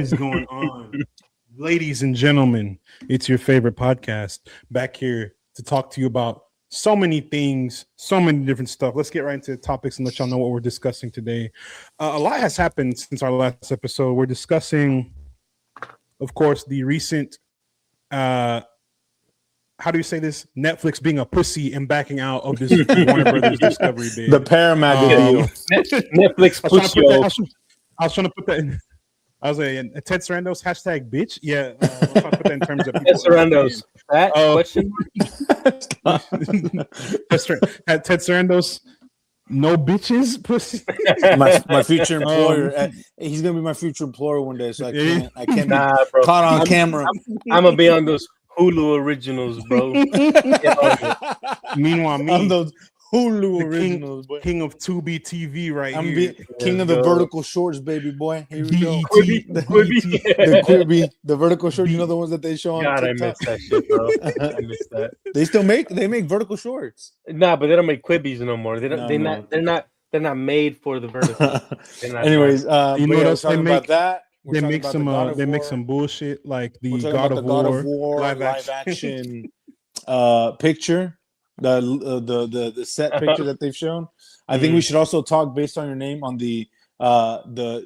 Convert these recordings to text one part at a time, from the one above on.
is going on? Ladies and gentlemen, it's your favorite podcast back here to talk to you about so many things, so many different stuff. Let's get right into the topics and let y'all know what we're discussing today. A lot has happened since our last episode. We're discussing, of course, the recent, how do you say this? Netflix being a pussy and backing out of this Warner Brothers Discovery bid. The Paramount deal. Netflix pussy. I was trying to put that in. I was like, Ted Sarandos hashtag bitch. Yeah, let's try to put that in terms of Ted Sarandos. That question. Ted Sarandos. No bitches, pussy. my future employer. He's gonna be my future employer one day. So I can't bro. Caught on camera. I'm gonna be on those Hulu originals, bro. Meanwhile, me on those Hulu originals, boy. King of Tubi TV, right I'm here. King of the vertical shorts, baby boy. Here we go. The Quibi, the vertical shorts. You know the ones that they show on God, TikTok? I missed that shit, bro. I missed that. They make vertical shorts. Nah, but they don't make Quibbies no more. They don't. They're not made for the vertical. Anyways, you know what else they make? About that. They make some bullshit like the God of War live action picture. The set picture that they've shown. I think we should also talk based on your name on the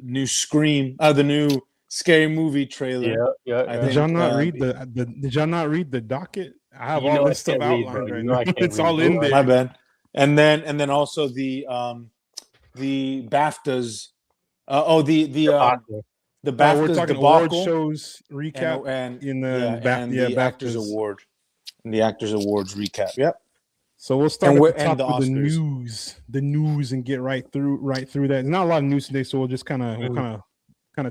new Scream, the new Scary Movie trailer. Yeah. Did y'all not read Did y'all not read the docket? I have all this stuff outlined right now. It's all in there. My bad. And then also the BAFTAs. The BAFTAs. We're talking award shows recap and the BAFTAs Actors Award. And the Actors Awards recap. Yep. So we'll start at the top with the news, and get right through that. There's not a lot of news today, so we'll just kind of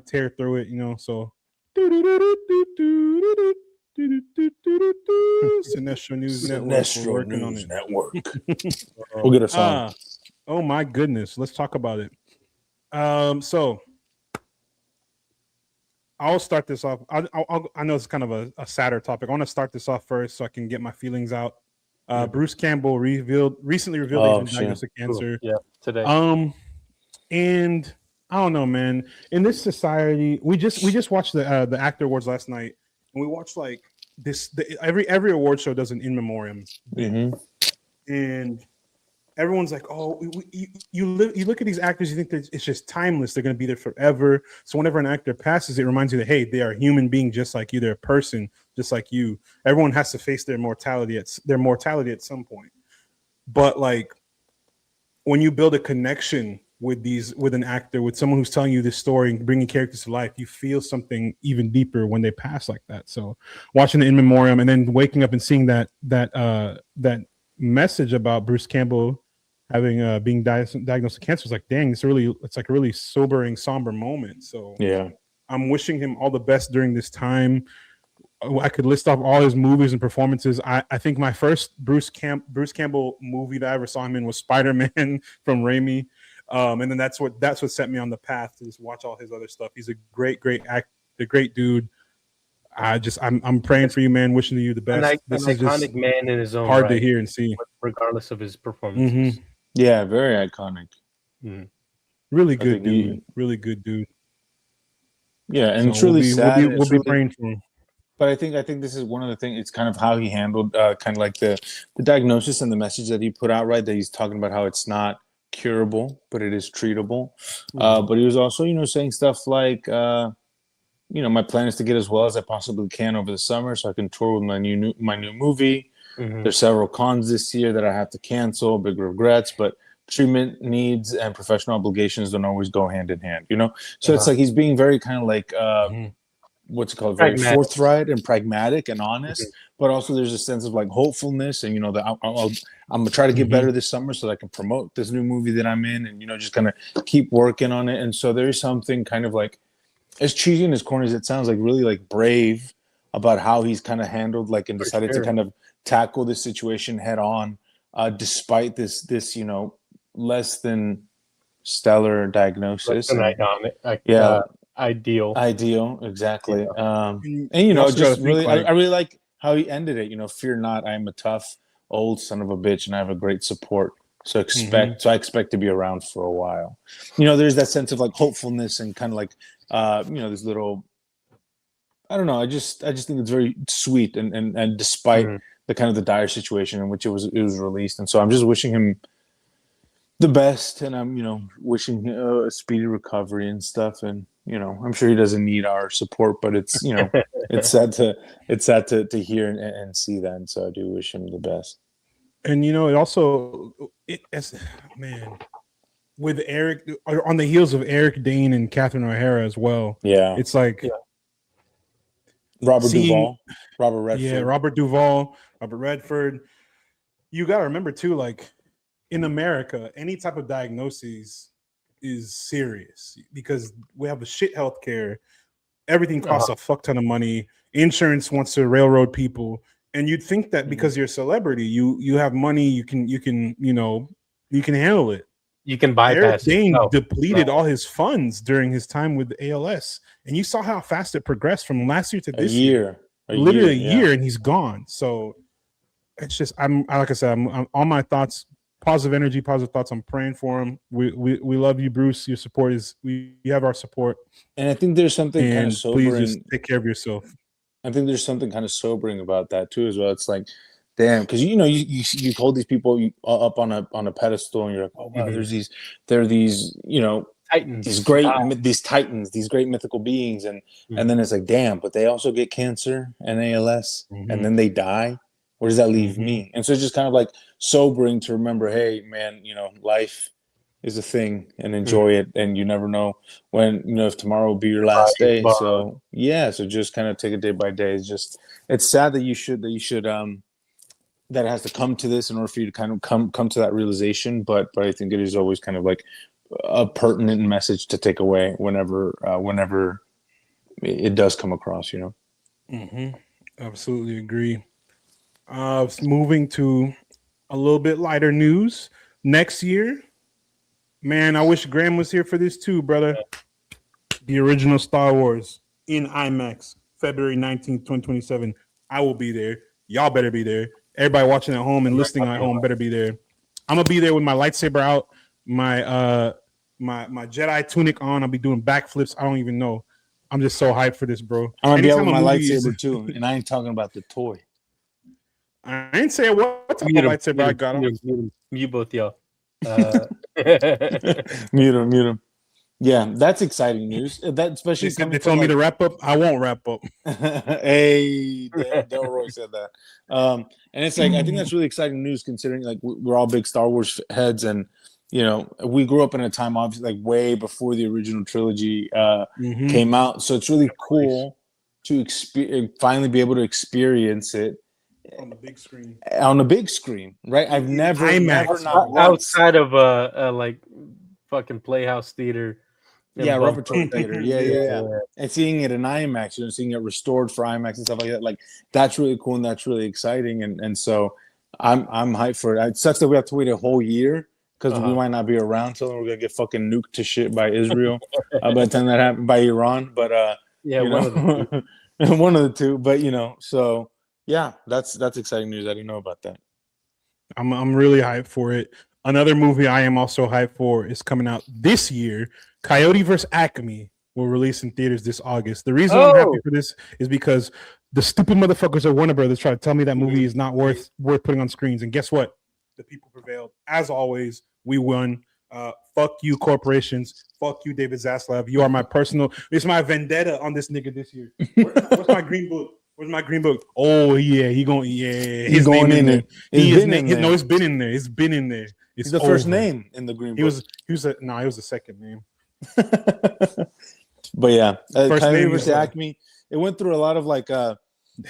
tear through it, you know. So Cinestro News Network. We're working on it. Network. We'll get a song. Oh my goodness, let's talk about it. So I'll start this off. I know it's kind of a sadder topic. I want to start this off first so I can get my feelings out. Bruce Campbell recently revealed he's been diagnosed with cancer. Yeah, today. And I don't know, man. In this society, we just watched the actor awards last night, and we watched like this. Every award show does an in memoriam, and everyone's like, "Oh, you look at these actors, you think that it's just timeless. They're going to be there forever." So whenever an actor passes, it reminds you that, hey, they are a human being just like you. They're a person just like you. Everyone has to face their mortality at some point. But like when you build a connection with an actor, with someone who's telling you this story and bringing characters to life, you feel something even deeper when they pass like that. So watching the in memoriam and then waking up and seeing that message about Bruce Campbell having being diagnosed with cancer, is like, dang, it's like a really sobering, somber moment. So yeah, I'm wishing him all the best during this time. I could list off all his movies and performances. I think my first Bruce Campbell movie that I ever saw him in was Spider-Man from Raimi, and then that's what set me on the path to just watch all his other stuff. He's a great actor, a great dude. I'm praying for you, man. Wishing you the best. An iconic man in his own hard right, to hear and see, regardless of his performances. Yeah, very iconic. Really good dude. Really good dude. Yeah, and it's really sad. We'll be praying for him. But I think this is one of the things. It's kind of how he handled kind of like the diagnosis and the message that he put out. Right, that he's talking about how it's not curable, but it is treatable. But he was also, saying stuff like, my plan is to get as well as I possibly can over the summer, so I can tour with my new movie. There's several cons this year that I have to cancel, big regrets, but treatment needs and professional obligations don't always go hand in hand. So it's like he's being very kind of like. What's it called? Very forthright and pragmatic and honest, but also there's a sense of like hopefulness and that I'm gonna try to get better this summer so that I can promote this new movie that I'm in and just kind of keep working on it. And so there's something kind of like, as cheesy and as corny as it sounds, like really like brave about how he's kind of handled like and decided to kind of tackle this situation head on, despite this less than stellar diagnosis. Ideal, exactly. And just really, I really like how he ended it. Fear not, I am a tough old son of a bitch, and I have a great support. So I expect to be around for a while. There's that sense of like hopefulness and kind of like, this little I don't know. I just think it's very sweet, and despite the kind of the dire situation in which it was released, and so I'm just wishing him the best, and I'm wishing him a speedy recovery and stuff, and I'm sure he doesn't need our support, but it's it's sad to hear and see that, and so I do wish him the best. And it also man, with Eric on the heels of Eric Dane and Catherine O'Hara as well. Yeah, it's like Robert Duvall, Robert Redford. Yeah, Robert Duvall, Robert Redford. You got to remember too, like in America, any type of diagnosis is serious because we have a shit healthcare. Everything costs a fuck ton of money. Insurance wants to railroad people, and you'd think that because you're a celebrity, you have money, you can handle it. You can bypass. Eric Dane depleted all his funds during his time with ALS, and you saw how fast it progressed from last year to this year. Literally a year, and he's gone. So it's just, I'm like I said, I'm all my thoughts, positive energy, positive thoughts. I'm praying for him. We love you, Bruce. Your support you have our support. And I think there's something kind of sobering. Please just take care of yourself. I think there's something kind of sobering about that too, as well. It's like, damn, because you hold these people up on a pedestal, and you're like, oh wow, there are these titans, these titans, these great mythical beings, and then it's like, damn, but they also get cancer and ALS, and then they die. Where does that leave me? And so it's just kind of like sobering to remember, hey man, life is a thing, and enjoy it, and you never know when if tomorrow will be your last day. So so just kind of take it day by day. It's sad that you should that it has to come to this in order for you to kind of come to that realization, but I think it is always kind of like a pertinent message to take away whenever it does come across, Absolutely agree. Moving to a little bit lighter news. Next year, man, I wish Graham was here for this too, brother. The original Star Wars in IMAX, February 19th, 2027. I will be there. Y'all better be there. Everybody watching at home and listening at home better be there. I'm gonna be there with my lightsaber out, my my Jedi tunic on. I'll be doing backflips. I don't even know. I'm just so hyped for this, bro. I'm gonna be out with my lightsaber too, and I ain't talking about the toy. I ain't saying what type of lightsaber I got on. Mute both y'all. Mute him. Yeah, that's exciting news. That especially they told me to wrap up. I won't wrap up. Hey, Delroy said that. And it's like I think that's really exciting news considering like we're all big Star Wars heads, and we grew up in a time obviously like way before the original trilogy came out. So it's really cool to finally be able to experience it on the big screen. On the big screen, right? I've never outside of a like fucking Playhouse theater. Yeah, repertoire theater. Yeah. And seeing it in IMAX, seeing it restored for IMAX and stuff like that, like that's really cool and that's really exciting. And so I'm hyped for it. It sucks that we have to wait a whole year because we might not be around till we're gonna get fucking nuked to shit by Israel by the time that happens, by Iran. But one of the two. But so yeah, that's exciting news. I didn't know about that. I'm really hyped for it. Another movie I am also hyped for is coming out this year. Coyote vs. Acme will release in theaters this August. The reason I'm happy for this is because the stupid motherfuckers at Warner Brothers try to tell me that movie is not worth putting on screens. And guess what? The people prevailed. As always, we won. Fuck you, corporations. Fuck you, David Zaslav. You are my personal. It's my vendetta on this nigga this year. Where's my green book? Where's my green book? Oh yeah, he's going in there. No, it's been in there. It's been in there. It's the first name in the green book. He was the second name. But yeah, first name versus Acme. It went through a lot of like hell.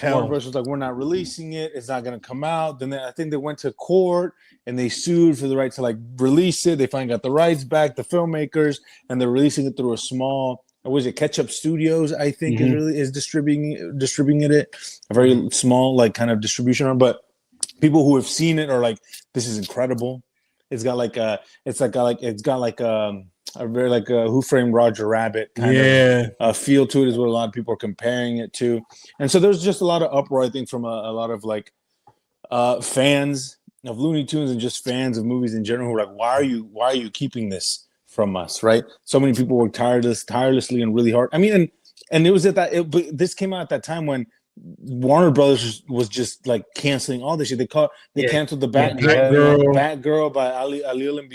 Warner Bros. Was like, we're not releasing it. It's not going to come out. Then I think they went to court and they sued for the right to like release it. They finally got the rights back, the filmmakers, and they're releasing it through a small. Was it Ketchup Studios? I think is distributing it. A very small like kind of distribution arm, but people who have seen it are like, this is incredible. It's got like a very like a Who Framed Roger Rabbit kind of feel to it is what a lot of people are comparing it to. And so there's just a lot of uproar, I think, from a lot of like fans of Looney Tunes and just fans of movies in general who are like, why are you keeping this from us, right? So many people work tirelessly and really hard. I mean, and And it was at that. But this came out at that time when Warner Brothers was just like canceling all this shit. They canceled the Batgirl by Alil and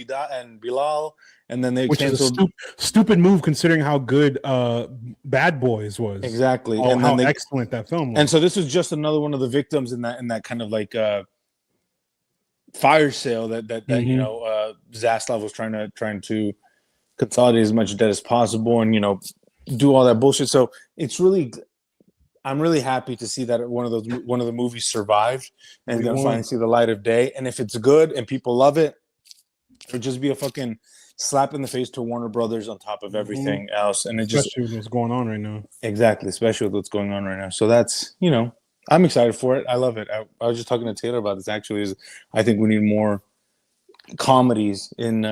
Bilal, and then they canceled. Is a stupid move considering how good Bad Boys was. Exactly, and how excellent that film was. And so this was just another one of the victims in that kind of like fire sale that you know Zaslav was trying to consolidate as much debt as possible, and you know do all that bullshit. So it's really. I'm really happy to see that one of the movies survived and is gonna finally see the light of day. And if it's good and people love it, it'll just be a fucking slap in the face to Warner Brothers on top of everything else. And especially with what's going on right now. Exactly, especially with what's going on right now. So that's, you know, I'm excited for it. I love it. I was just talking to Taylor about this actually. I think we need more comedies in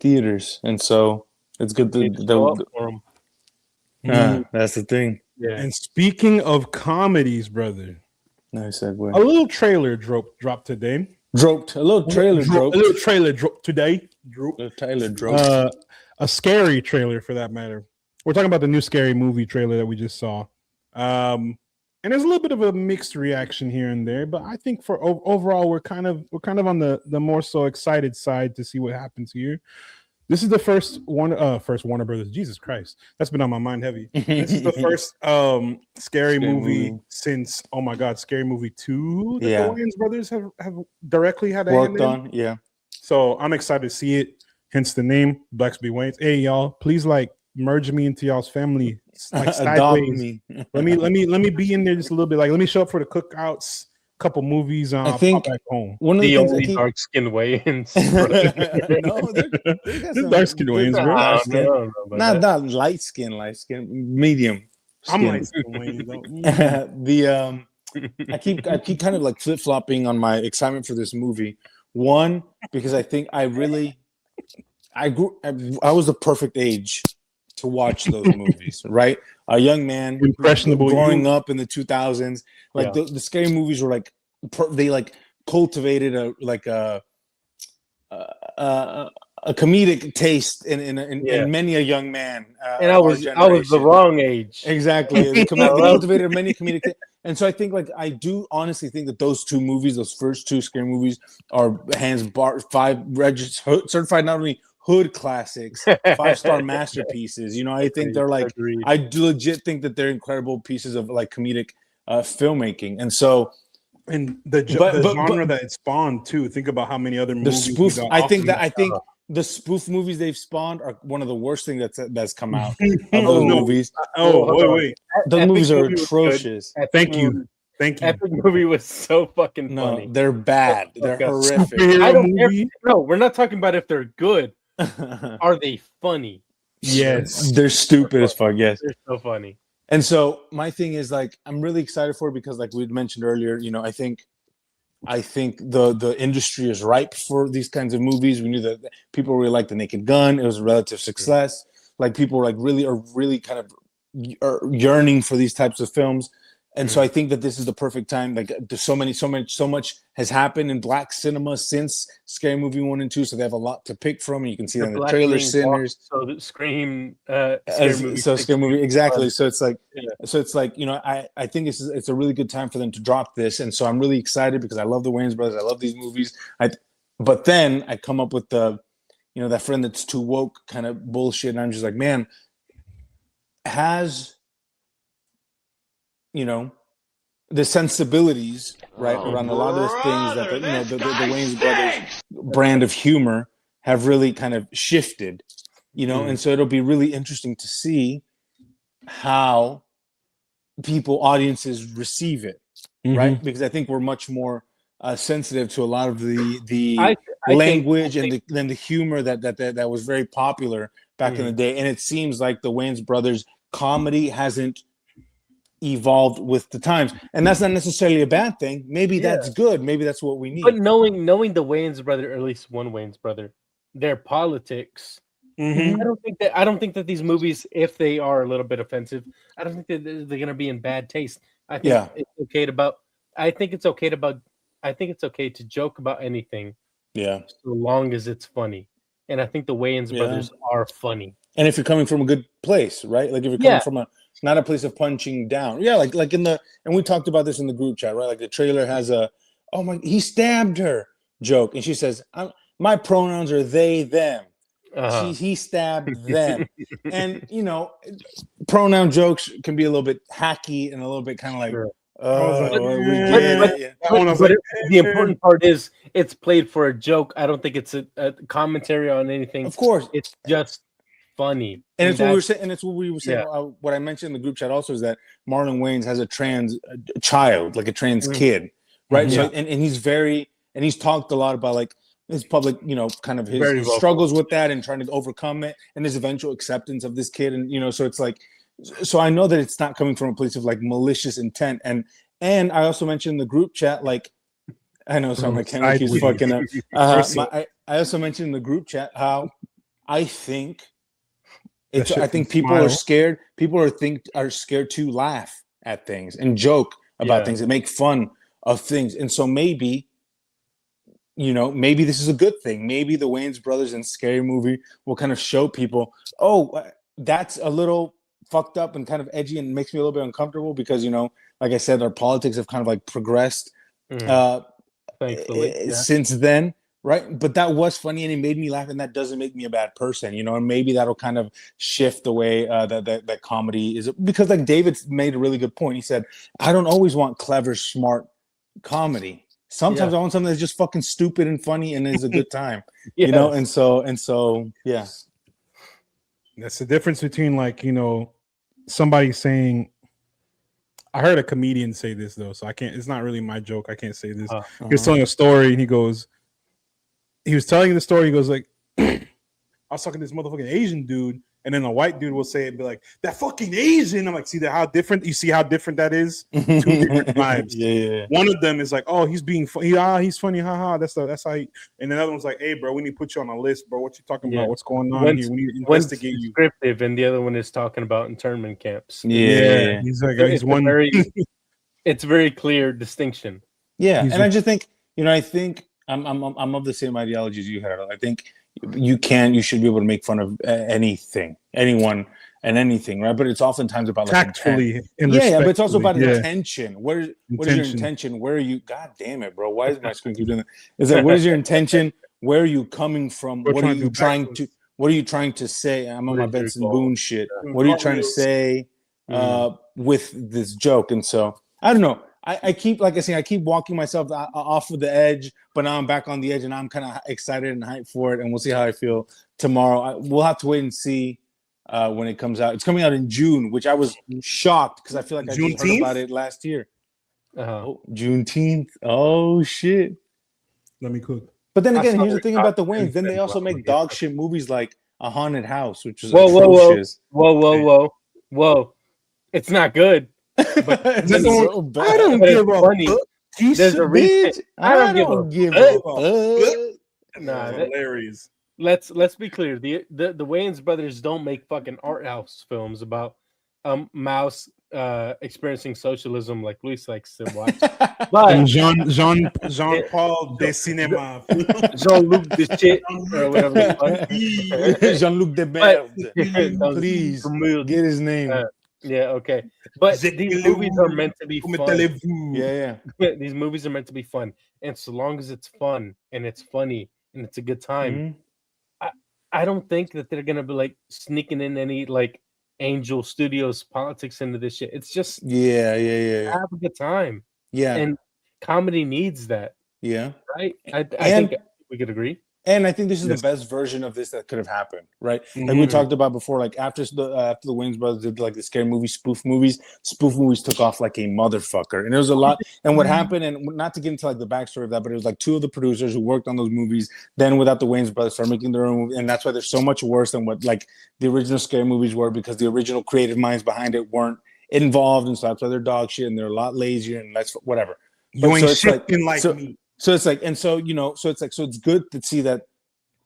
theaters, and so it's good that's the thing. Yeah. And speaking of comedies, brother, nice segue. A little trailer dropped today. A little trailer dropped today. A scary trailer, for that matter. We're talking about the new Scary Movie trailer that we just saw. And there's a little bit of a mixed reaction here and there, but I think for overall, we're kind of on the more so excited side to see what happens here. This is the first Warner Brothers. Jesus Christ, that's been on my mind heavy. This is the first scary movie since, oh my God, Scary Movie 2 that the Wayans brothers have directly had worked on. Yeah. So I'm excited to see it. Hence the name, Blacks Be Wayans. Hey y'all, please like merge me into y'all's family. Like adopt me. let me be in there just a little bit. Like let me show up for the cookouts. Couple movies. I think back home. One of the only dark skinned Wayans. No, dark skinned Wayans, bro. Not light skin, medium. Skin. I'm light skinned Wayans. I keep kind of like flip flopping on my excitement for this movie. One, because I think I was the perfect age to watch those movies, right? A young man, impressionable, growing up in the 2000s. Like the scary movies were like they like cultivated a comedic taste in many a young man. And I was the wrong age. Exactly. They cultivated many comedic. And so I think I do honestly think that those two movies, those first two scary movies, are certified not only hood classics, 5-star masterpieces. You know, I think they're like, I do legit think that they're incredible pieces of like comedic filmmaking. And so, and the genre that it spawned too. Think about how many other movies. The spoof. I think the spoof movies they've spawned are one of the worst things that's come out of those movies. Wait. Those movies are atrocious. Thank you. Epic movie was so fucking funny. They're bad. They're horrific. I don't care. No, we're not talking about if they're good. Are they funny? Yes. They're stupid as fuck. Yes. They're so funny. And so my thing is like, I'm really excited for it because like we'd mentioned earlier, you know, I think the industry is ripe for these kinds of movies. We knew that people really liked The Naked Gun. It was a relative success. Like people are really kind of yearning for these types of films. And so I think that this is the perfect time. Like there's so much has happened in Black cinema since Scary Movie 1 and 2. So they have a lot to pick from. And you can see that in the trailer, Sinners. So the Scary Movie, exactly. So it's like, you know, I think it's a really good time for them to drop this. And so I'm really excited because I love the Wayans brothers. I love these movies. But then I come up with that friend that's too woke kind of bullshit. And I'm just like, man, you know, the sensibilities, right, around a lot of the things that the Wayans brothers brand of humor have really kind of shifted, you know, and so it'll be really interesting to see how audiences receive it, right? Because I think we're much more sensitive to a lot of the language and the humor that was very popular back in the day, and it seems like the Wayans brothers comedy hasn't evolved with the times, and that's not necessarily a bad thing. Maybe that's good. Maybe that's what we need. But knowing the Wayans brother, or at least one Wayans brother, their politics, I don't think that these movies, if they are a little bit offensive, I don't think that they're going to be in bad taste. I think it's okay to joke about anything. Yeah, so long as it's funny. And I think the Wayans brothers are funny. And if you're coming from a good place, right? Like if you're coming from not a place of punching down. Yeah, like in the, and we talked about this in the group chat, right? Like the trailer has a, oh my, he stabbed her joke. And she says, my pronouns are they, them. He stabbed them. And, you know, pronoun jokes can be a little bit hacky and a little bit kind of like, we get it. The important part is it's played for a joke. I don't think it's a commentary on anything. Of course. It's just funny. And it's what we were saying. And it's what we were saying. What I mentioned in the group chat also is that Marlon Wayans has a trans child, like a trans kid, right? So and he's talked a lot about like his public, you know, kind of his struggles with that and trying to overcome it and his eventual acceptance of this kid. And, you know, so it's like, so I know that it's not coming from a place of like malicious intent. And I also mentioned in the group chat, like, I know some mechanic keeps fucking up. I also mentioned in the group chat how I think I think people are scared. People are scared to laugh at things and joke about things and make fun of things. And so maybe, you know, maybe this is a good thing. Maybe the Wayans brothers and Scary Movie will kind of show people, oh, that's a little fucked up and kind of edgy and makes me a little bit uncomfortable because, you know, like I said, our politics have kind of like progressed thankfully since then. Right. But that was funny and it made me laugh. And that doesn't make me a bad person, you know, and maybe that'll kind of shift the way that comedy is. Because like David made a really good point. He said, I don't always want clever, smart comedy. Sometimes I want something that's just fucking stupid and funny and is a good time, you know? And so, yeah. That's the difference between like, you know, somebody saying, I heard a comedian say this though, so I can't, it's not really my joke. I can't say this. He was telling a story and he was telling the story. He goes like, I was talking to this motherfucking Asian dude, and then a white dude will say it and be like, that fucking Asian. I'm like, see that how different? You see how different that is? Two different vibes. Yeah. One of them is like, oh, he's being funny. He's funny. Haha. That's how. And another one's like, hey, bro, we need to put you on a list, bro. What you talking about? What's going on here? We need to investigate you. Descriptive, and the other one is talking about internment camps. Yeah. He's like, he's one. It's very clear distinction. Yeah, and I just think, you know, I think. I'm of the same ideology as you had. I think you should be able to make fun of anything, anyone, and anything, right? But it's oftentimes about like tactfully, but it's also about intention. What is your intention? Where are you? God damn it, bro! Why is my screen keep doing that? Is that what is your intention? Where are you coming from? What are you trying to? What are you trying to say? I'm on my Benson Boone shit. What are you trying to say with this joke? And so I don't know. I keep, like I say, I keep walking myself off of the edge, but now I'm back on the edge, and I'm kind of excited and hyped for it, and we'll see how I feel tomorrow. We'll have to wait and see when it comes out. It's coming out in June, which I was shocked because I feel like I just heard about it last year. Juneteenth. Oh shit! Let me cook. But then again, here's the thing about the Wayans. Then they also make dog shit movies like A Haunted House, which is atrocious. Whoa! It's not good. But I don't give a fuck. There's a reason. I don't give a fuck. Nah, hilarious. Let's be clear. The Wayans brothers don't make fucking art house films about mouse experiencing socialism like Luis likes to watch. But Jean Paul de Cinema, Jean-Luc de shit or whatever. Jean-Luc de Merde. Please get his name. Yeah, okay. But these movies are meant to be fun. Yeah. These movies are meant to be fun. And so long as it's fun and it's funny and it's a good time, I don't think that they're gonna be like sneaking in any like Angel Studios politics into this shit. It's just have a good time. Yeah. And comedy needs that. Yeah. Right? I think we could agree. And I think this is the best version of this that could have happened, right? Like we talked about before, like after the Wayans brothers did like the scary movie spoof movies took off like a motherfucker. And there was a lot. And what happened, and not to get into like the backstory of that, but it was like two of the producers who worked on those movies, then without the Wayans brothers started making their own movie. And that's why they're so much worse than what like the original scary movies were, because the original creative minds behind it weren't involved. And so that's why they're dog shit and they're a lot lazier and that's whatever. You ain't shifting like me. So it's like, and so, you know, so it's like, so it's good to see that,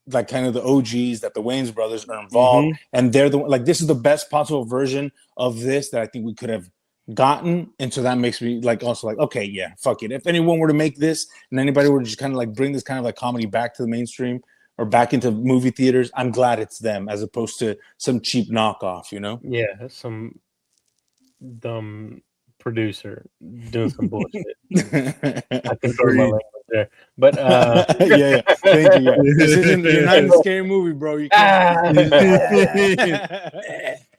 like kind of the OGs, that the Wayans brothers are involved, and they're the like, this is the best possible version of this that I think we could have gotten. And so that makes me like also like, okay, yeah, fuck it. If anyone were to make this and anybody were to just kind of like bring this kind of like comedy back to the mainstream, or back into movie theaters, I'm glad it's them as opposed to some cheap knockoff, you know? Yeah, some dumb producer doing some bullshit. I control my language there, but yeah. Thank you. Yeah. You're not in a scary movie, bro. You can't.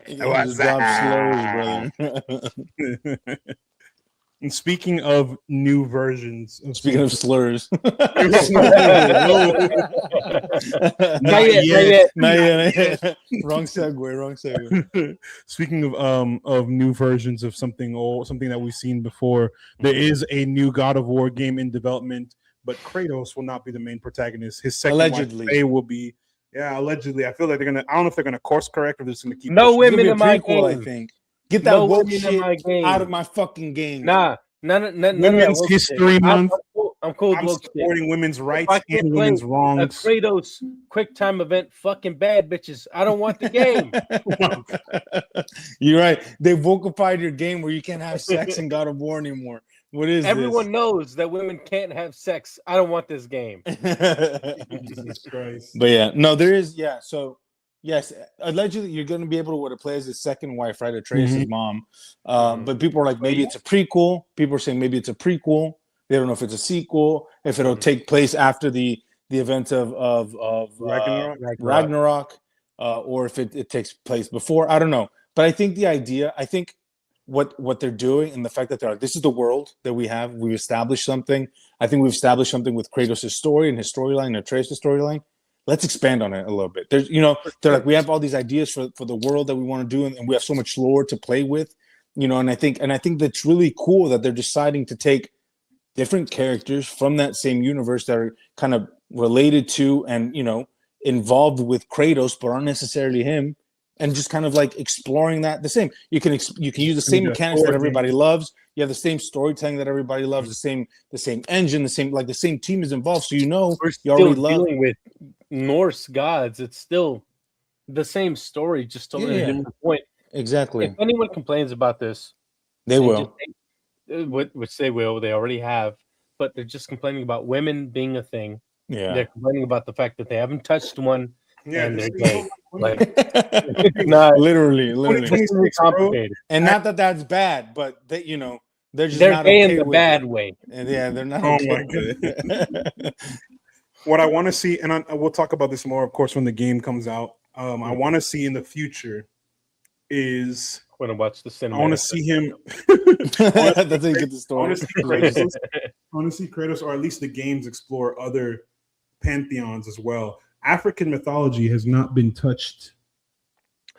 You gotta drop slurs, brother. And speaking of new versions, Speaking of slurs, not yet. Wrong segue. Speaking of new versions of something old, something that we've seen before, there is a new God of War game in development, but Kratos will not be the main protagonist. His second Allegedly. wife, Faye, will be. Yeah, allegedly. I feel like they're gonna. I don't know if they're gonna course correct or they're just gonna keep. No pushing. women in my prequel, game. I think. Get that woke women shit in my game. out of my fucking game. Nah, none of that Women's woke History shit. Month. I'm cool with I'm woke shit. supporting women's rights I can't and play women's A wrongs. Kratos quick time event, fucking bad bitches. I don't want the game. You're right. They vocalified your game where you can't have sex in God of War anymore. What is Everyone knows that women can't have sex. I don't want this game. Jesus Christ. But yeah, no, there is. Yeah, so yes, allegedly you're going to be able to play as his second wife, right? Atreus' mom. But people are like, maybe it's a prequel. People are saying maybe it's a prequel. They don't know if it's a sequel, if it'll take place after the events of Ragnarok, or if it takes place before. I don't know. But I think the idea, what they're doing and the fact that they're like, this is the world that we have. We've established something. I think we've established something with Kratos' story and his storyline and Atreus' storyline. Let's expand on it a little bit. There's, they're like, we have all these ideas for the world that we want to do, and we have so much lore to play with, and I think that's really cool that they're deciding to take different characters from that same universe that are kind of related to and involved with Kratos, but aren't necessarily him, and just kind of like exploring that the same. You can use the same mechanics that everybody loves. You have the same storytelling that everybody loves. The same engine. The same team is involved. So we're you still already love dealing with Norse gods. It's still the same story, just told at a different point. Exactly. If anyone complains about this, they will. Which they will. They already have, but they're just complaining about women being a thing. Yeah. They're complaining about the fact that they haven't touched one. Yeah, and they're gay. Like, literally, it's complicated. And not that that's bad, but they're just they're not gay okay in the with bad it. way. And yeah, they're not. Oh okay my with it. What I want to see, and we'll talk about this more, of course, when the game comes out. I want to see in the future is when I watch the cinema. I want to see him. That's how you get the story. I want to see Kratos, or at least the games explore other pantheons as well. African mythology has not been touched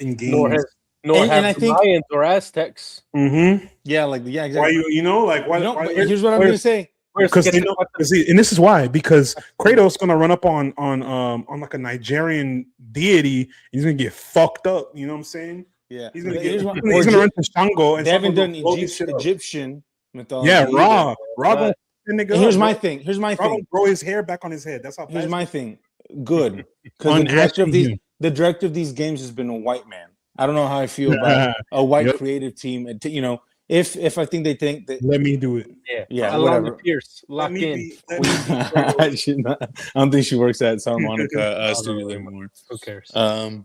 in games. Nor have I think Mayans or Aztecs. Mm-hmm. Yeah, exactly. Why why here's what I'm gonna say. Because and this is why, because Kratos gonna run up on like a Nigerian deity, and he's gonna get fucked up. You know what I'm saying? Yeah, he's gonna run to Shango, and they haven't done Egyptian mythology. Yeah, Ra. Here's my thing. Gonna grow his hair back on his head. That's how. Here's my thing. Good, because the director of these games has been a white man. I don't know how I feel about a white creative team. If I think they think that, let me do it. Yeah. Whatever. Pierce, lock in. I don't think she works at Santa Monica Studios anymore. Who cares? I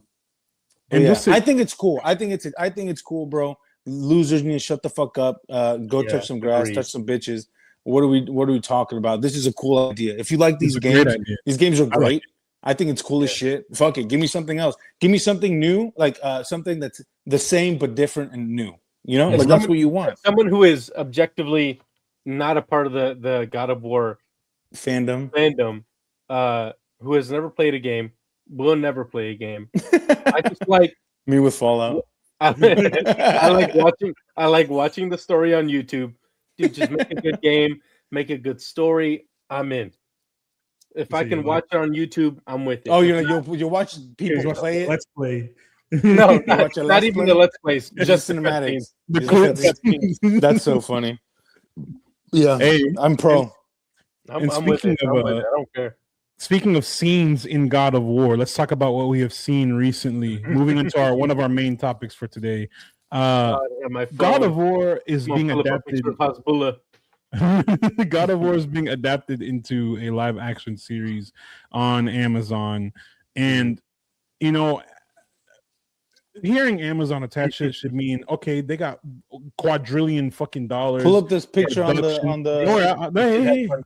think it's cool. I think it's cool, bro. Losers need to shut the fuck up. Go touch some grass, touch some bitches. What are we talking about? This is a cool idea. If you like these games, these games are great. I think it's cool as shit. Fuck it. Give me something else. Give me something new, like something that's the same but different and new. That's what you want. Someone who is objectively not a part of the God of War fandom, who has never played a game, will never play a game. I just like me with Fallout. I like watching the story on YouTube. Dude, just make a good game, make a good story. I'm in. If I can watch it on YouTube, I'm with it. Oh, you'll watch people play it. Let's play. No, not even the Let's Plays, just cinematics. That's so funny. Yeah, hey, I'm pro. I'm with it. I don't care. Speaking of scenes in God of War, let's talk about what we have seen recently. Moving into one of our main topics for today. God of War is being adapted. God of War is being adapted into a live action series on Amazon, and you know, hearing Amazon attach it should mean okay, they got quadrillion fucking dollars. Pull up this picture on the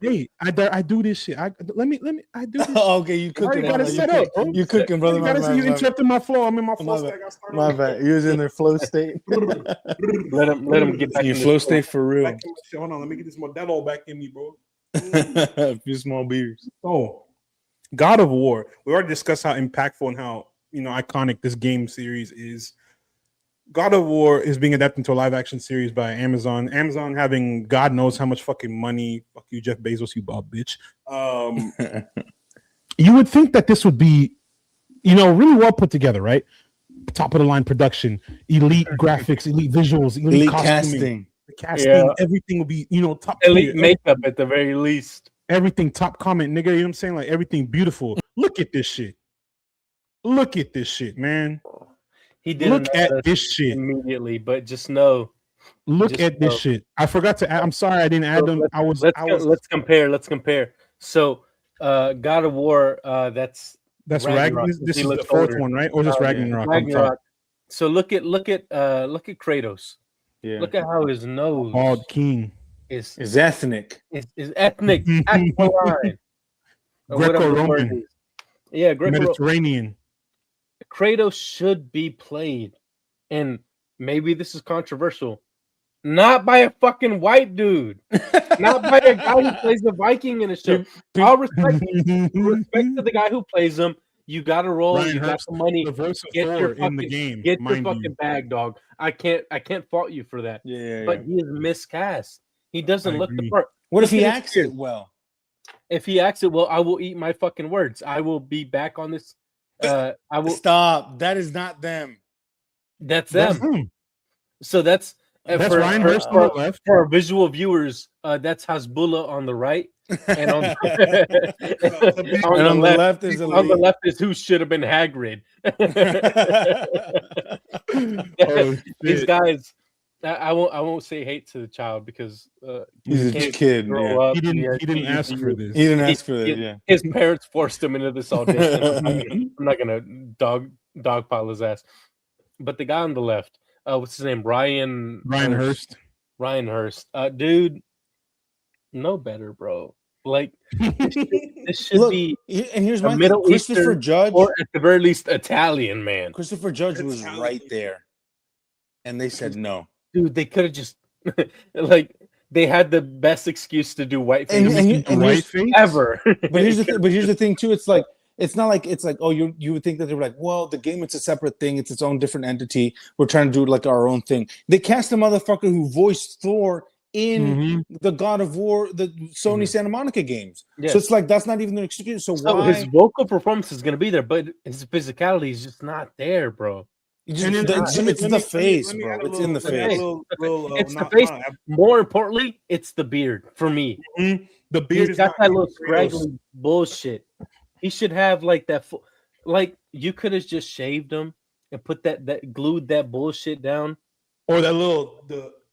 Hey, I do this shit. Let me I do this. Okay, you cooking? got it set up, bro. You cooking, brother? You interrupted my flow. I'm in my flow state. My bad. You was in their flow state. Let him get back Your in flow state for real. Hold on, let me get this Modelo back in me, bro. A few small beers. Oh, God of War. We already discussed how impactful and how iconic this game series is. God of War is being adapted into a live action series by Amazon. Amazon having God knows how much fucking money. Fuck you, Jeff Bezos, you bob bitch. You would think that this would be, really well put together, right? Top of the line production, elite graphics, elite visuals, elite casting. The casting, everything will be, top elite tier. makeup at the very least. Everything top comment, nigga. You know what I'm saying? Like everything beautiful. Look at this shit. Look at this shit, man. He didn't look at this shit immediately, but just know. Look at this shit. I forgot to add. I'm sorry, I didn't add them. Let's compare. So, God of War. That's Ragnarok. This is the fourth one, right? Or just Ragnarok? Ragnarok. So look at Kratos. Yeah. Look at how his nose. Bald king. Is ethnic. Is ethnic. Greco-Roman. Yeah, Mediterranean. Kratos should be played, and maybe this is controversial, not by a fucking white dude, not by a guy who plays the Viking in a show. All respect to the guy who plays him. You got to roll. Ryan you got Hurst, the money. the voice of Get Thor your fucking, in the game. Get your fucking bag, dog. I can't fault you for that. Yeah. But he is miscast. He doesn't look the part. What if he acts it well? If he acts it well, I will eat my fucking words. I will be back on this. I will stop. That is not them. That's them. So that's Ryan Hurst on the left. For our visual viewers, that's Hasbullah on the right, and on the left is on the left is who should have been Hagrid. These guys, I won't say hate to the child because he's a kid. Yeah. He didn't ask for this. He didn't ask for this. Yeah, his parents forced him into this audition. I'm not gonna dogpile his ass. But the guy on the left, what's his name? Ryan Hurst. Ryan Hurst. Dude, no better, bro. Like this should be. And here's my Middle Christopher Eastern, Judge, or at the very least, Italian man. Christopher Judge was right there, and they said no. Dude, they could have just they had the best excuse to do whiteface ever. But here's the thing too. It's like it's not like oh you would think that they were like, well, the game, it's a separate thing, it's its own different entity. We're trying to do like our own thing. They cast a motherfucker who voiced Thor in the God of War, the Sony Santa Monica games. Yes. So it's like that's not even an excuse. So why his vocal performance is gonna be there, but his physicality is just not there, bro. It's the face, bro. It's in the face. It's the face. More importantly, it's the beard for me. The beard has got that little scraggly bullshit. He should have like that. Like you could have just shaved him and put that glued that bullshit down, or that little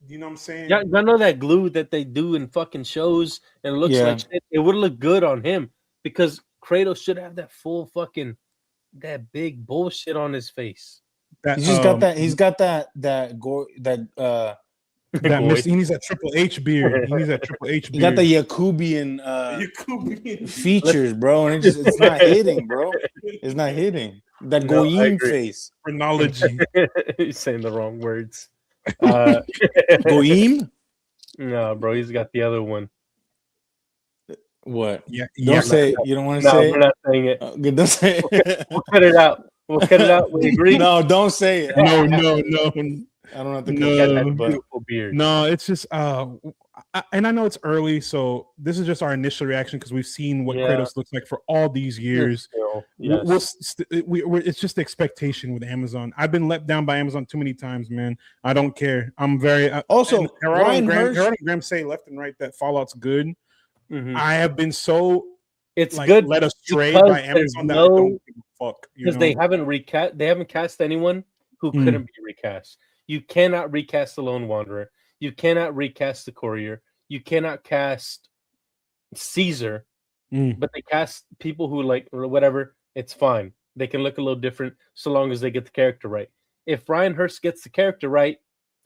you know what I'm saying? Yeah, I know that glue that they do in fucking shows and it looks like shit. It would look good on him because Kratos should have that full fucking that big bullshit on his face. He's just got that. He's got that he needs that Triple H beard. He needs that Triple H beard. He got the Yakubian features, bro, and it's not hitting, bro. It's not hitting. That Goyim face. Chronology. He's saying the wrong words. Goyim? No, bro. He's got the other one. What? Yeah. Don't say it. You don't want to say it? We're not saying it. Don't say it. We'll cut it out. We'll cut it out. We agree? No, don't say it. No. I don't have to cut that beautiful beard. No, it's just and I know it's early, so this is just our initial reaction because we've seen what Kratos looks like for all these years. It's just the expectation with Amazon. I've been let down by Amazon too many times, man. I don't care. I'm very also Ryan Graham say left and right that Fallout's good. I have been so good led astray by Amazon that I don't give a fuck because they haven't cast anyone who couldn't be recast. You cannot recast the Lone Wanderer. You cannot recast the Courier. you cannot cast Caesar, but they cast people who like or whatever. It's fine. They can look a little different so long as they get the character right. If Ryan Hurst gets the character right,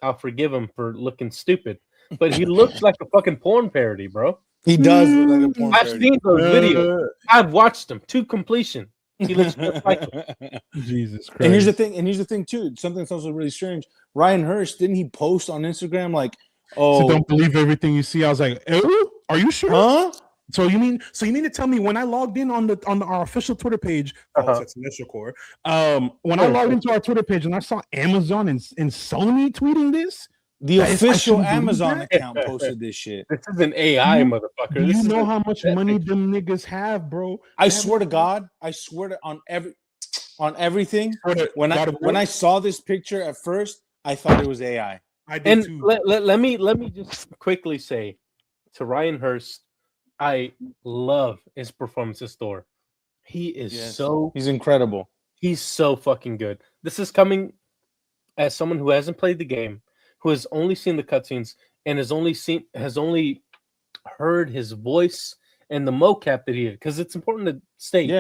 I'll forgive him for looking stupid. But he looks like a fucking porn parody, bro. He does look like a porn I've parody. seen those videos. I've watched them to completion. He looks just like him. Jesus Christ. And here's the thing too. Something that's also really strange. Ryan Hurst, didn't he post on Instagram like, So don't believe everything you see? I was like, are you sure? huh? So you mean to tell me when I logged in on our official Twitter page, that's Cinestro Core. When I logged into our Twitter page and I saw Amazon and Sony tweeting this, the official Amazon account posted this shit. This is an AI motherfucker. You know how much money them niggas have, bro. I swear to God, on everything. When I saw this picture at first, I thought it was AI. I did too. Let me just quickly say to Ryan Hurst, I love his performance as Thor. He is he's incredible. He's so fucking good. This is coming as someone who hasn't played the game, who has only seen the cutscenes and has only heard his voice and the mocap that he did. Because it's important to state,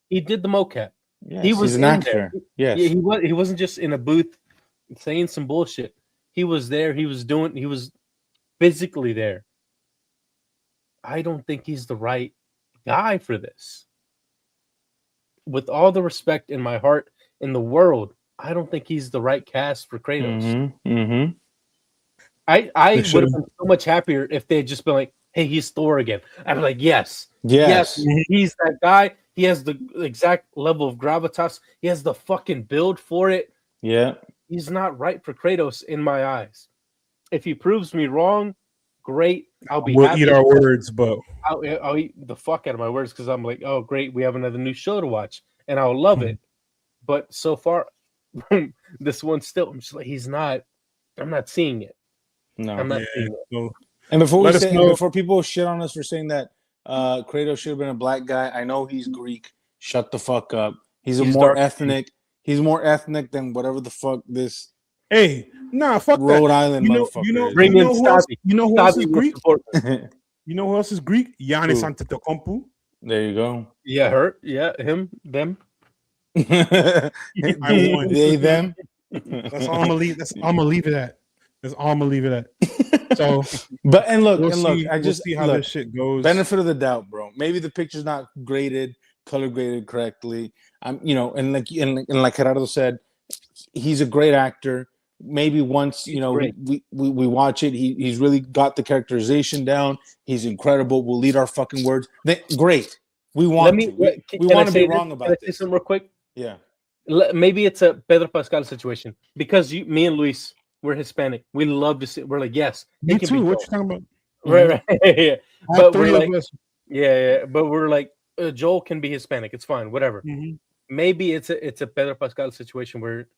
he did the mocap. Yes, he was an actor. Yes, he wasn't just in a booth saying some bullshit. He was there. He was physically there. I don't think he's the right guy for this. With all the respect in my heart in the world, I don't think he's the right cast for Kratos. I would have been so much happier if they had just been like, hey, he's Thor again. I'd be like, yes, he's that guy. He has the exact level of gravitas. He has the fucking build for it. Yeah. He's not right for Kratos in my eyes. If he proves me wrong, great. We'll eat our words, but I'll eat the fuck out of my words because I'm like, oh, great, we have another new show to watch, and I'll love it. But so far, this one still, I'm just like, I'm not seeing it. No, I'm not seeing it. And before people shit on us for saying that Kratos should have been a black guy, I know he's Greek. Shut the fuck up. He's more ethnic. He's more ethnic than whatever the fuck this. Hey, nah, fuck Rhode that. Island motherfucker. You know who else is Greek? You know who else is Greek? Giannis Antetokounmpo. There you go. Yeah, him, them. I won. They, them. That's all I'm gonna leave. That's all I'm gonna leave it at. That's all I'm gonna leave it at. So, but look, I just see how this shit goes. Benefit of the doubt, bro. Maybe the picture's not graded, color graded correctly. And like Gerardo said, he's a great actor. Maybe once we watch it, he's really got the characterization down. He's incredible. We'll lead our fucking words. Great. We want to be wrong about this. Can I say something real quick? Yeah. Maybe it's a Pedro Pascal situation because me and Luis, we're Hispanic. We love to see. We're like, yes. Me too. What you talking about? Right. Yeah. But we're like, yeah. But we're like, Joel can be Hispanic. It's fine. Whatever. Maybe it's a Pedro Pascal situation where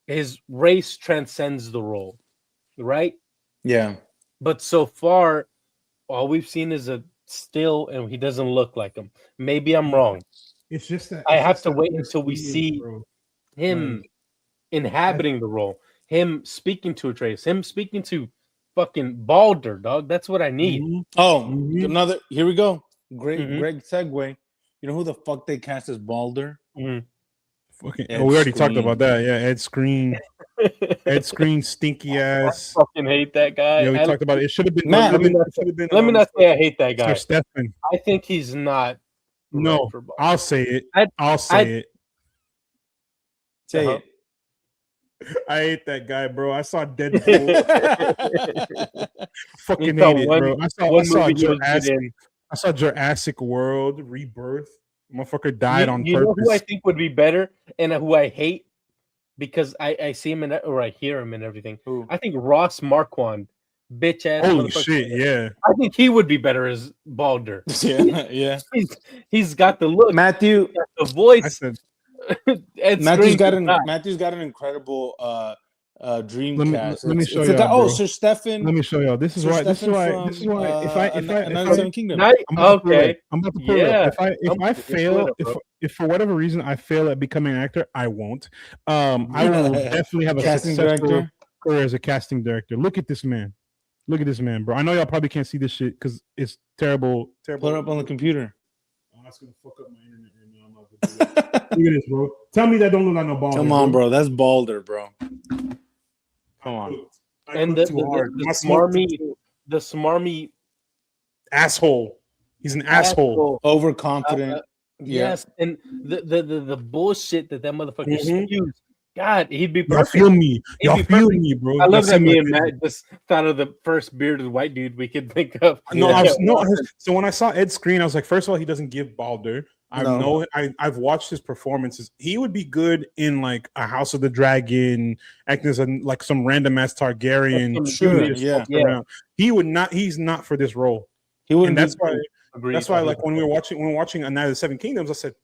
his race transcends the role, right? Yeah. But so far, all we've seen is a still, and he doesn't look like him. Maybe I'm wrong. It's just that I have to wait until we see him inhabiting the role, him speaking to Atreus, him speaking to fucking Baldur, dog. That's what I need. Another. Here we go. Great segue. You know who the fuck they cast as Baldur? We already talked about that. Yeah, Ed Screen. Ed Screen, stinky ass. I fucking hate that guy. Yeah, we talked about it. It should have been. Let me not say I hate that guy. Stefan. I think he's not. No, right, I'll say it. I'll say it. Say it. I hate that guy, bro. I saw Deadpool. Fucking hate it, bro. I saw Jurassic World Rebirth. Motherfucker died on purpose. You know who I think would be better and who I hate because I see him or I hear him and everything. Who? I think Ross Marquand, bitch ass. Holy shit, yeah. I think he would be better as Baldur. Yeah. He's got the look. Matthew, got the voice. I said, Matthew's got an incredible Dreamcast. Let me show you. Sir Stefan. Let me show y'all. This is why. Another Kingdom. I'm about to put it up. If I fail, if for whatever reason I fail at becoming an actor, I won't. I will definitely have a casting director career as a casting director. Look at this man. Look at this man, bro. I know y'all probably can't see this shit because it's terrible. Terrible. Put it up on the computer. Oh, that's gonna fuck up my internet right now. I'm not gonna do that. Look at this, bro. Tell me that don't look like no ball. Come on, bro. That's Balder, bro. Come on. And the smarmy asshole. He's an asshole. Overconfident. Yes, and the bullshit that motherfucker spews. God, he'd be perfect. Y'all feel me. Y'all feel me, bro. I love that me and Matt just thought of the first bearded white dude we could think of. So when I saw Ed's screen, I was like, first of all, he doesn't give Balder. I've watched his performances. He would be good in like a House of the Dragon, acting as like some random ass Targaryen. He would not. He's not for this role. He wouldn't. That's why. That's why, like when we were watching A Night of the Seven Kingdoms, I said,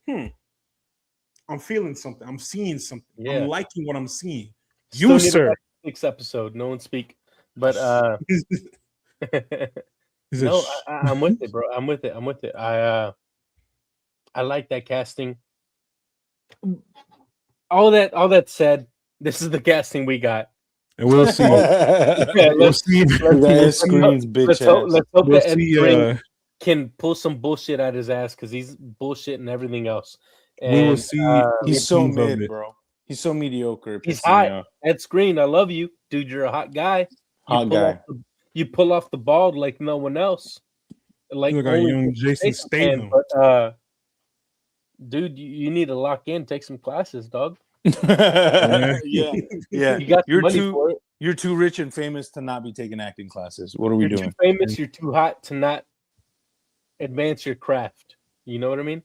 I'm feeling something. I'm seeing something. I'm liking what I'm seeing. You, sir. Next episode, no one speak. But no, I'm with it, bro. I'm with it. I like that casting. All that said, this is the casting we got. And we'll see. Let's hope that Ed Skrein can pull some bullshit out his ass because he's bullshitting everything else. And, we will see. He's so mid, bro. He's so mediocre. He's hot. Ed Skrein, I love you, dude. You're a hot guy. You pull off the ball like no one else. Like you look like young Jason Statham. But dude, you need to lock in. Take some classes, dog. Yeah. You got you're too rich and famous to not be taking acting classes. What are we doing? Too famous. You're too hot to not advance your craft. You know what I mean?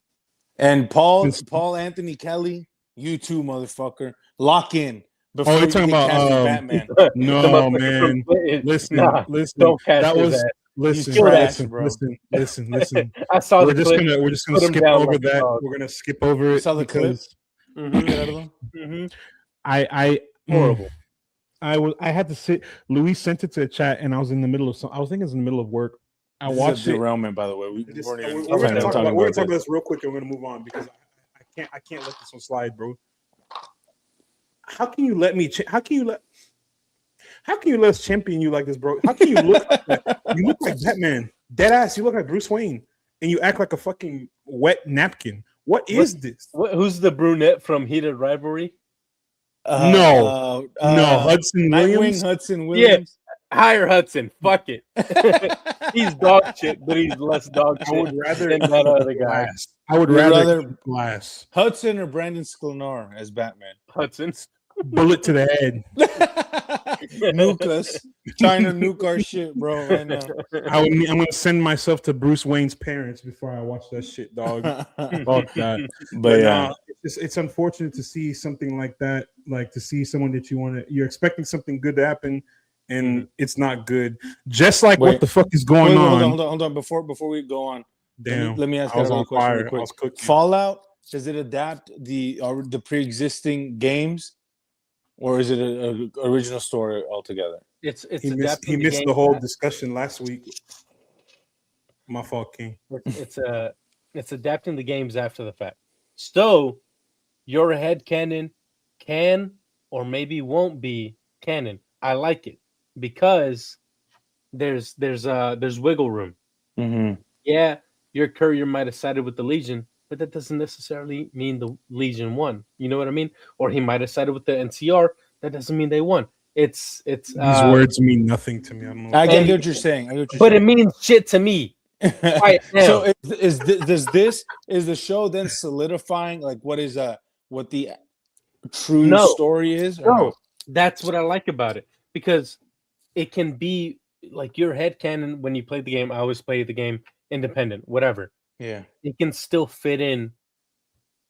And Paul Anthony Kelly, you too, motherfucker. Lock in. Before you're talking about Batman. No, man. Listen. Don't cast that was that. Listen. I saw we're just gonna skip over that. We're gonna skip over it. Saw the clips. I horrible. I had to sit. Luis sent it to the chat, and I was in the middle of I was thinking it was in the middle of work. I watched it. Derailment, by the way. We're gonna talk about this real quick, and we're gonna move on because I can't let this one slide, bro. How can you let me? How can you let us champion you like this, bro? How can you look like that? You look like Batman, dead ass. You look like Bruce Wayne, and you act like a fucking wet napkin. What is this? Who's the brunette from Heated Rivalry? No, Hudson Williams. Hudson Williams. Yeah, hire Hudson. Fuck it. He's dog shit, but he's less dog shit. I would rather than that other guy. I would rather Glass. Hudson or Brandon Sklenar as Batman. Hudson. Bullet to the head. Nuke us. Trying to nuke our shit, bro. Right now. I'm gonna send myself to Bruce Wayne's parents before I watch that shit, dog. Fuck that. But it's unfortunate to see something like that. Like to see someone that you're expecting something good to happen, and it's not good. Just like what the fuck is going on? Hold on. Before we go on, damn. Let me ask you a question. Real quick. Fallout, does it adapt the pre-existing games? Or is it an original story altogether? He missed the whole discussion last week. My fault, King. It's adapting the games after the fact. So your headcanon can or maybe won't be canon. I like it because there's wiggle room. Mm-hmm. Yeah, your courier might have sided with the Legion, but that doesn't necessarily mean the Legion won. You know what I mean? Or he might have sided with the NCR. That doesn't mean they won. It's these words mean nothing to me. I get what you're saying. It means shit to me. Right now. So is the show then solidifying like what the true story is? No, that's what I like about it because it can be like your headcanon when you play the game. I always play the game independent, whatever. Yeah, it can still fit in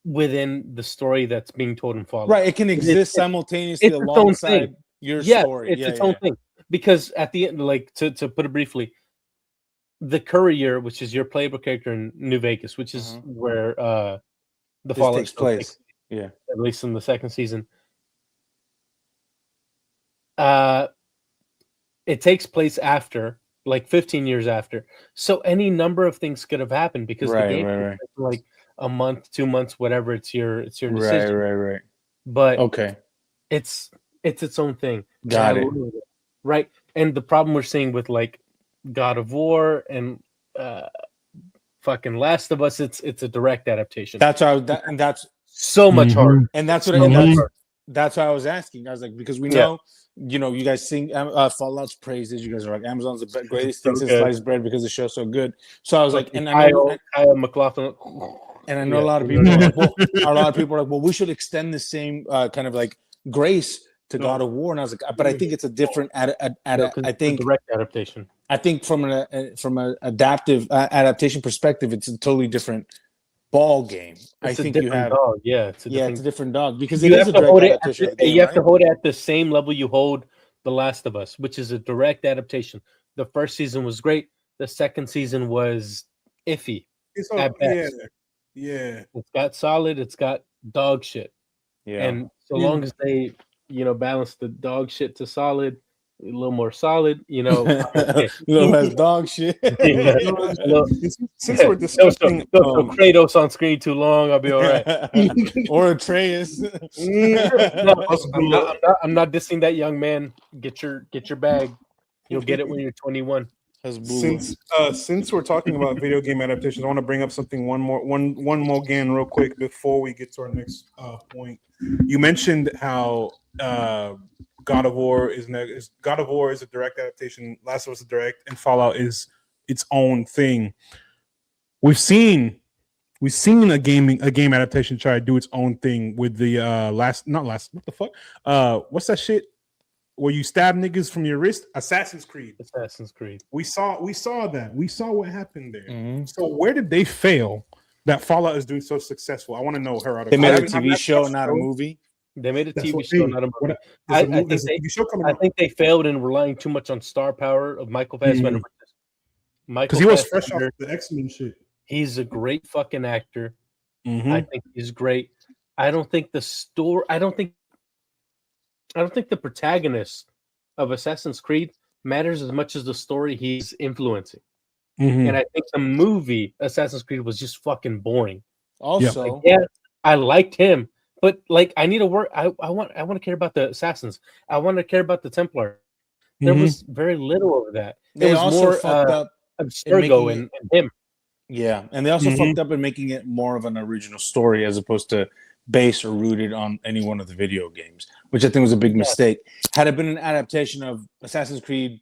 within the story that's being told in Fallout. Right, it can exist simultaneously alongside your story. It's its own thing. Because at the end, like to put it briefly, the courier, which is your playable character in New Vegas, which is where the Fallout takes place. Yeah, at least in the second season. It takes place after. Like 15 years after, so any number of things could have happened because the game like a month, 2 months, whatever. It's your decision. Right. But okay, it's its own thing. Got it. Right. And the problem we're seeing with like God of War and fucking Last of Us, it's a direct adaptation. That's how and that's so much harder. and that's what So much harder. that's why I was asking. I was like, because we know, you guys sing Fallout's praises. You guys are like, Amazon's the greatest thing since sliced bread because the show's so good. So I was like, and I know Kyle MacLachlan, and I know a lot of people are like, well, we should extend the same kind of like grace to God of War. And I was like, but I think it's a different I think direct adaptation. I think from an adaptive adaptation perspective, it's a totally different ball game. I think you have dog. It's a different dog because you it is a direct adaptation. You have to hold it at the same level you hold The Last of Us, which is a direct adaptation. The first season was great. The second season was iffy. At best. Yeah. It's got solid. It's got dog shit. Yeah. And so long as they, balance the dog shit to solid, a little more solid, a little less dog shit. Since we're discussing Kratos on screen too long, I'll be all right. Or Atreus. I'm not dissing that young man. Get your bag. You'll get it when you're 21. Since we're talking about video game adaptations, I want to bring up something one more again real quick before we get to our next point. You mentioned how God of War is a direct adaptation, Last of Us is a direct, and Fallout is its own thing. We've seen a game adaptation try to do its own thing with the what the fuck? What's that shit where you stab niggas from your wrist? Assassin's Creed. We saw that. We saw what happened there. Mm-hmm. So where did they fail that Fallout is doing so successful? I want to know, Gerardo. They made a TV show, not a movie. They made a TV show, not a movie. I think they failed in relying too much on star power of Michael Fassbender. Because he was fresh off the X-Men shit. He's a great fucking actor. Mm-hmm. I think he's great. I don't think the protagonist of Assassin's Creed matters as much as the story he's influencing. Mm-hmm. And I think the movie Assassin's Creed was just fucking boring. Also, I liked him, but like I need to work. I want to care about the assassins. I want to care about the Templar. There was very little of that. They was also more fucked up Abstergo and him. Yeah, and they also fucked up in making it more of an original story as opposed to based or rooted on any one of the video games, which I think was a big mistake. Had it been an adaptation of Assassin's Creed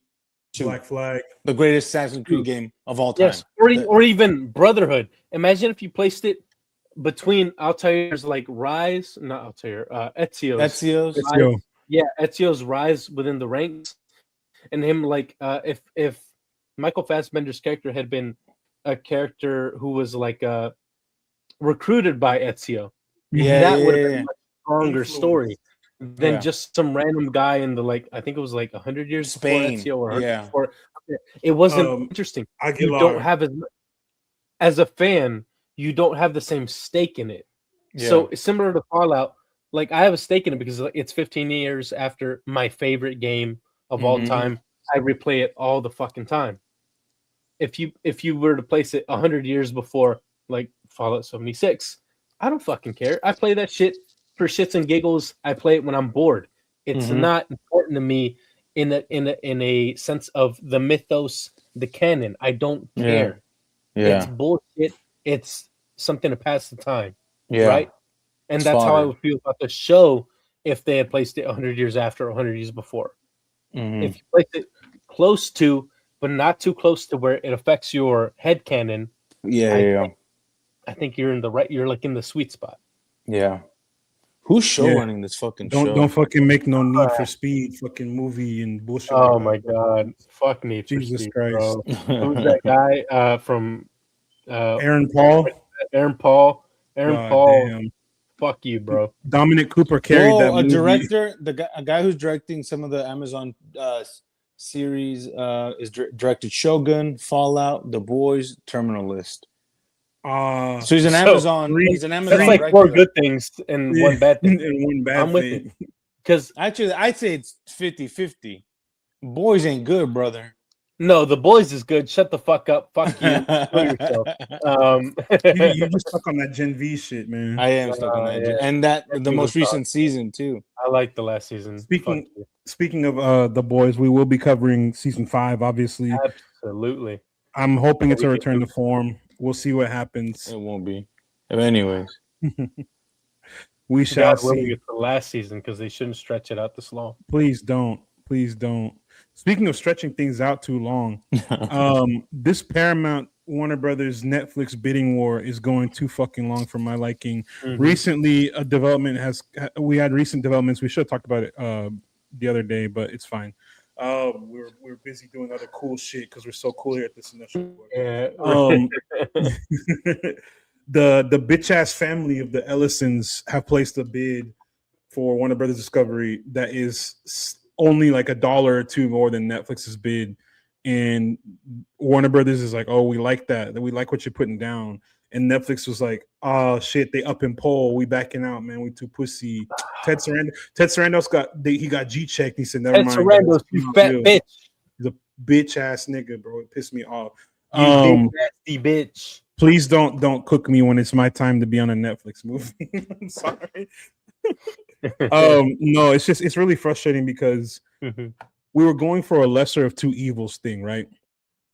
2, Black Flag, the greatest Assassin's Creed game of all time, or even Brotherhood. Imagine if you placed it between Altair's like rise, not Altair, Ezio's Ezio. Ezio's rise within the ranks, and him like if Michael Fassbender's character had been a character who was like recruited by Ezio, that would have been a much stronger story than just some random guy in the I think it was like 100 years Spain. Before Ezio or before. It wasn't interesting. Aguilar. You don't have as a fan, you don't have the same stake in it. So similar to Fallout, like I have a stake in it because it's 15 years after my favorite game of all time. I replay it all the fucking time. If you were to place it 100 years before, like Fallout 76, I don't fucking care. I play that shit for shits and giggles. I play it when I'm bored. It's not important to me in a sense of the mythos, the canon. I don't care. It's bullshit. It's something to pass the time. Right? And that's how I would feel about the show if they had placed it 100 years after, 100 years before. If you place it close to, but not too close to where it affects your head canon. I think you're in the right. You're like in the sweet spot. Yeah. Who's show running this fucking show? Don't fucking make no Need for Speed fucking movie and bullshit. Oh my god! Fuck Need for Jesus Speed, Christ! Bro. Who's that guy from? Aaron Paul. Aaron Paul. Damn. Fuck you, bro. Dominic Cooper carried that movie. Director, a guy who's directing some of the Amazon series is directed Shogun, Fallout, The Boys, Terminal List. So he's an Amazon. He's an Amazon. That's like director. 4 good things and one bad thing. And one bad I'm with thing. it. Because actually, I'd say it's 50-50. Boys ain't good, brother. No, The Boys is good. Shut the fuck up. Fuck you. Kill yourself. You just stuck on that Gen V shit, man. I am stuck on that, yeah. and that That the dude most was recent season too. I like the last season. Speaking Fuck you. speaking of The Boys, we will be covering season 5. Obviously, Absolutely. I'm hoping it's a We return can to form. We'll see what happens. It won't be. But anyways, We shall God willing, see. it's the last season because they shouldn't stretch it out this long. Please don't. Please don't. Speaking of stretching things out too long, this Paramount Warner Brothers Netflix bidding war is going too fucking long for my liking. Recently, we had recent developments. We should have talked about it the other day, but it's fine. We're busy doing other cool shit because we're so cool here at this initial board. Yeah. The bitch ass family of the Ellisons have placed a bid for Warner Brothers Discovery that is only like $1 or $2 more than Netflix's bid, and Warner Brothers is like, "Oh, we like that. We like what you're putting down." And Netflix was like, "Oh shit, they up in poll. We backing out, man. We too pussy." Ted Sarandos got G checked. He said, "Never Ted mind." Sarandos, you fat bitch. He's a bitch ass nigga, bro. It pissed me off. You big nasty bitch. Please don't cook me when it's my time to be on a Netflix movie. I'm sorry. No, it's really frustrating because we were going for a lesser of two evils thing, right?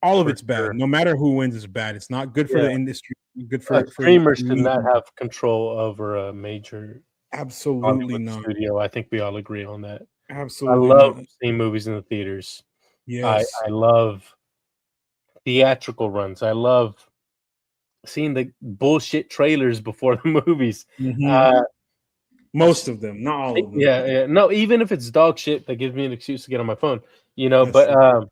All of it's bad. Sure. No matter who wins, it's bad. It's not good for the industry. Good for streamers should not have control over a major absolutely not studio. I think we all agree on that. Absolutely, I love not. seeing movies in the theaters. Yes, I love theatrical runs. I love seeing the bullshit trailers before the movies. Most of them, not all of them. Yeah. No, even if it's dog shit, that gives me an excuse to get on my phone. That's But true.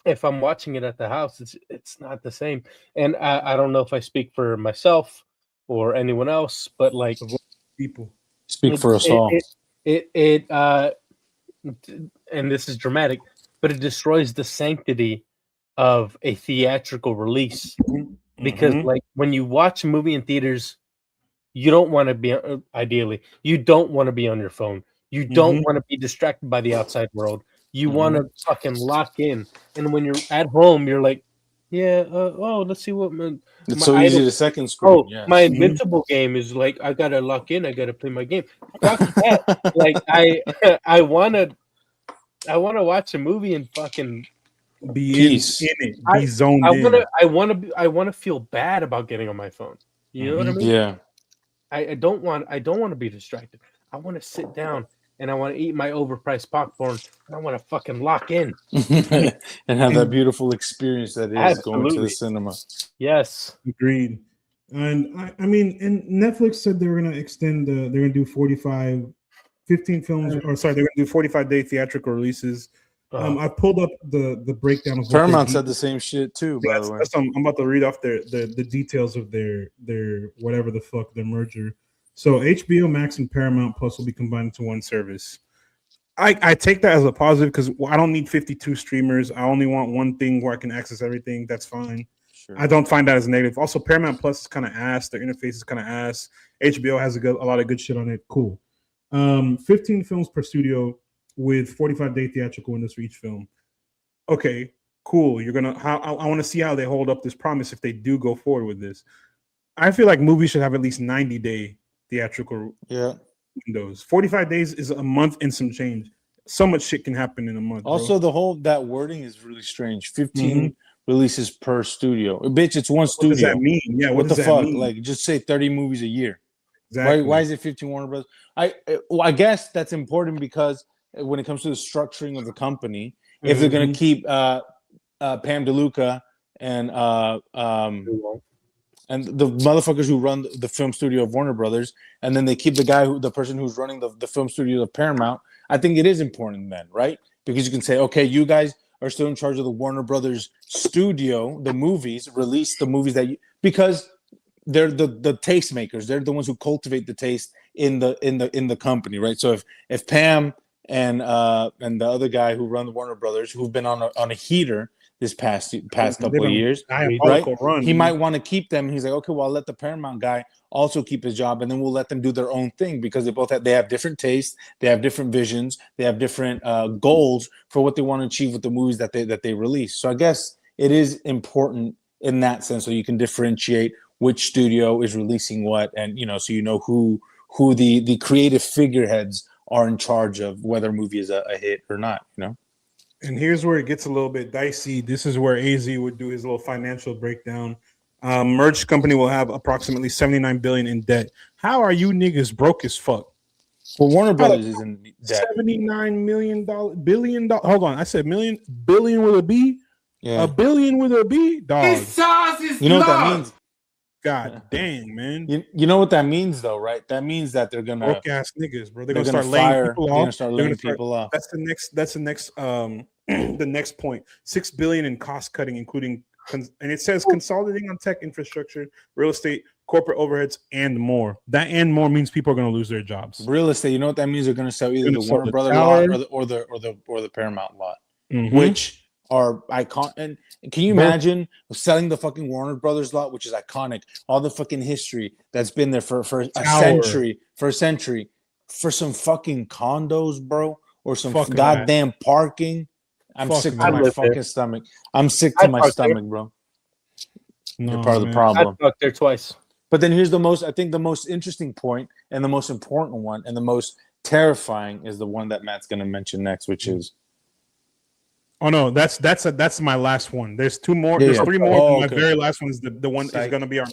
if I'm watching it at the house, it's not the same. And I don't know if I speak for myself or anyone else, but like people speak for us all. And this is dramatic, but it destroys the sanctity of a theatrical release because like when you watch a movie in theaters, you don't want to be ideally you don't want to be on your phone. You don't want to be distracted by the outside world. You want to fucking lock in. And when you're at home, you're like, yeah, let's see what it's so easy to second screen. Oh, yes. My Invincible game is like, I gotta lock in. I gotta play my game. Fuck that. Like I wanna watch a movie and fucking be in it, be zoned in. I want to feel bad about getting on my phone. You know what I mean? Yeah. I don't want to be distracted. I want to sit down and I want to eat my overpriced popcorn and I want to fucking lock in and have that beautiful experience that is going to the cinema. Yes, agreed. And I mean, and Netflix said they were going to extend. They're going to do 15 films, or sorry, they're going to do 45-day theatrical releases. I pulled up the breakdown of Paramount said the same shit too. By the way, I'm about to read off the details of their whatever the fuck their merger. So HBO Max and Paramount Plus will be combined into one service. I take that as a positive because I don't need 52 streamers. I only want one thing where I can access everything. That's fine. Sure. I don't find that as negative. Also, Paramount Plus is kind of ass. Their interface is kind of ass. HBO has a lot of good shit on it. Cool. 15 films per studio with 45-day theatrical windows for each film. Okay, cool. I want to see how they hold up this promise if they do go forward with this. I feel like movies should have at least 90-day theatrical windows. 45 days is a month and some change. So much shit can happen in a month. Also, that wording is really strange. 15 releases per studio. Bitch, it's one studio. What does that mean? Yeah, what the fuck? Mean? Like, just say 30 movies a year. Exactly. Why is it 15 Warner Brothers? I guess that's important because when it comes to the structuring of the company, if they're going to keep Pam DeLuca and the motherfuckers who run the film studio of Warner Brothers, and then they keep the person who's running the film studio of Paramount, I think it is important then, right? Because you can say, okay, you guys are still in charge of the Warner Brothers studio, the movies, release the movies because they're the taste makers. They're the ones who cultivate the taste in the company, right? So if Pam and the other guy who run the Warner Brothers, who've been on a heater, this past They've couple of been years. diabolical run. He might want to keep them. He's like, okay, well, I'll let the Paramount guy also keep his job, and then we'll let them do their own thing because they have different tastes, they have different visions, they have different goals for what they want to achieve with the movies that they release. So I guess it is important in that sense, so you can differentiate which studio is releasing what, and so who the creative figureheads are in charge of whether a movie is a hit or not. And here's where it gets a little bit dicey. This is where AZ would do his little financial breakdown. Merged company will have approximately $79 billion in debt. How are you niggas broke as fuck? Well, Warner Brothers is in debt. $79 billion. Hold on, I said million, billion with a B. Yeah. A billion with a B, dog. This sauce is You know what that love. means? God dang, man. You know what that means, though, right? That means that they're gonna Broke ass niggas, bro. They're gonna gonna start laying fire. people They're off. gonna start laying people off. That's the next the next point. $6 billion in cost cutting, including and it says consolidating on tech infrastructure, real estate, corporate overheads, and more. That and more means people are gonna lose their jobs. Real estate. You know what that means? They're gonna sell either the Warner Brother tower, lot or the Paramount lot, Mhm. which are iconic. And can you imagine selling the fucking Warner Brothers lot, which is iconic, all the fucking history that's been there for a century, for some fucking condos, bro, or some goddamn parking. I'm sick to my fucking stomach. I'm sick to my stomach, bro. You're part of the problem. I fucked there twice. But then here's the most interesting point and the most important one and the most terrifying is the one that Matt's going to mention next, which is. Oh no, that's my last one. There's two more. There's three more. Oh, my very last one is the one is going to be our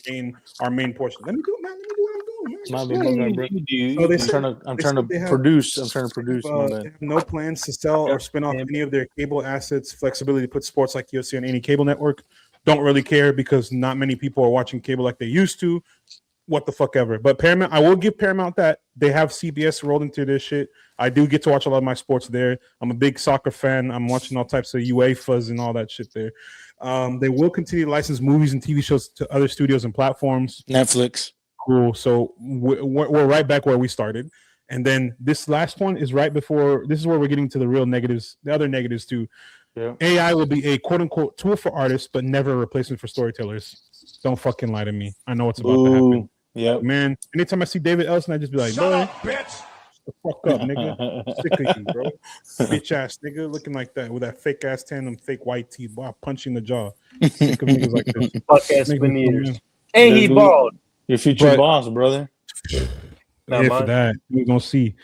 main portion. Let me do it, man. Let me do what I'm doing. I'm trying to produce. They have no plans to sell or spin off any of their cable assets. Flexibility to put sports like UFC on any cable network. Don't really care because not many people are watching cable like they used to. What the fuck ever. But Paramount, I will give Paramount that. They have CBS rolled into this shit. I do get to watch a lot of my sports there. I'm a big soccer fan. I'm watching all types of UEFAs and all that shit there. They will continue to license movies and TV shows to other studios and platforms. Netflix. Cool. So we're right back where we started. And then this last one is right before. This is where we're getting to the real negatives, the other negatives too. Yeah. AI will be a quote unquote tool for artists, but never a replacement for storytellers. Don't fucking lie to me. I know what's about to happen. Yeah, man. Anytime I see David Ellison, I just be like, "Shut up, bitch! Shut the fuck up, nigga. Sick of you, bro. Bitch ass nigga, looking like that with that fake ass tan and fake white teeth. Wow, punching the jaw. Sick of niggas like this. Fuck ass veneers. And he bald. Your future boss, brother. If that, we're gonna see.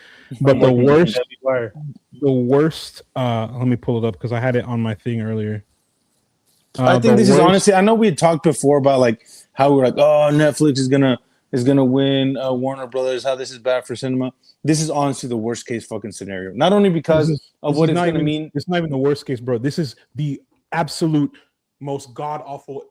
But the worst. Let me pull it up because I had it on my thing earlier. I think this is honestly. I know we had talked before about like how we're like, oh, Netflix is gonna win Warner Brothers. How this is bad for cinema. This is honestly the worst case fucking scenario. Not only because of what it's gonna mean. It's not even the worst case, bro. This is the absolute most god awful.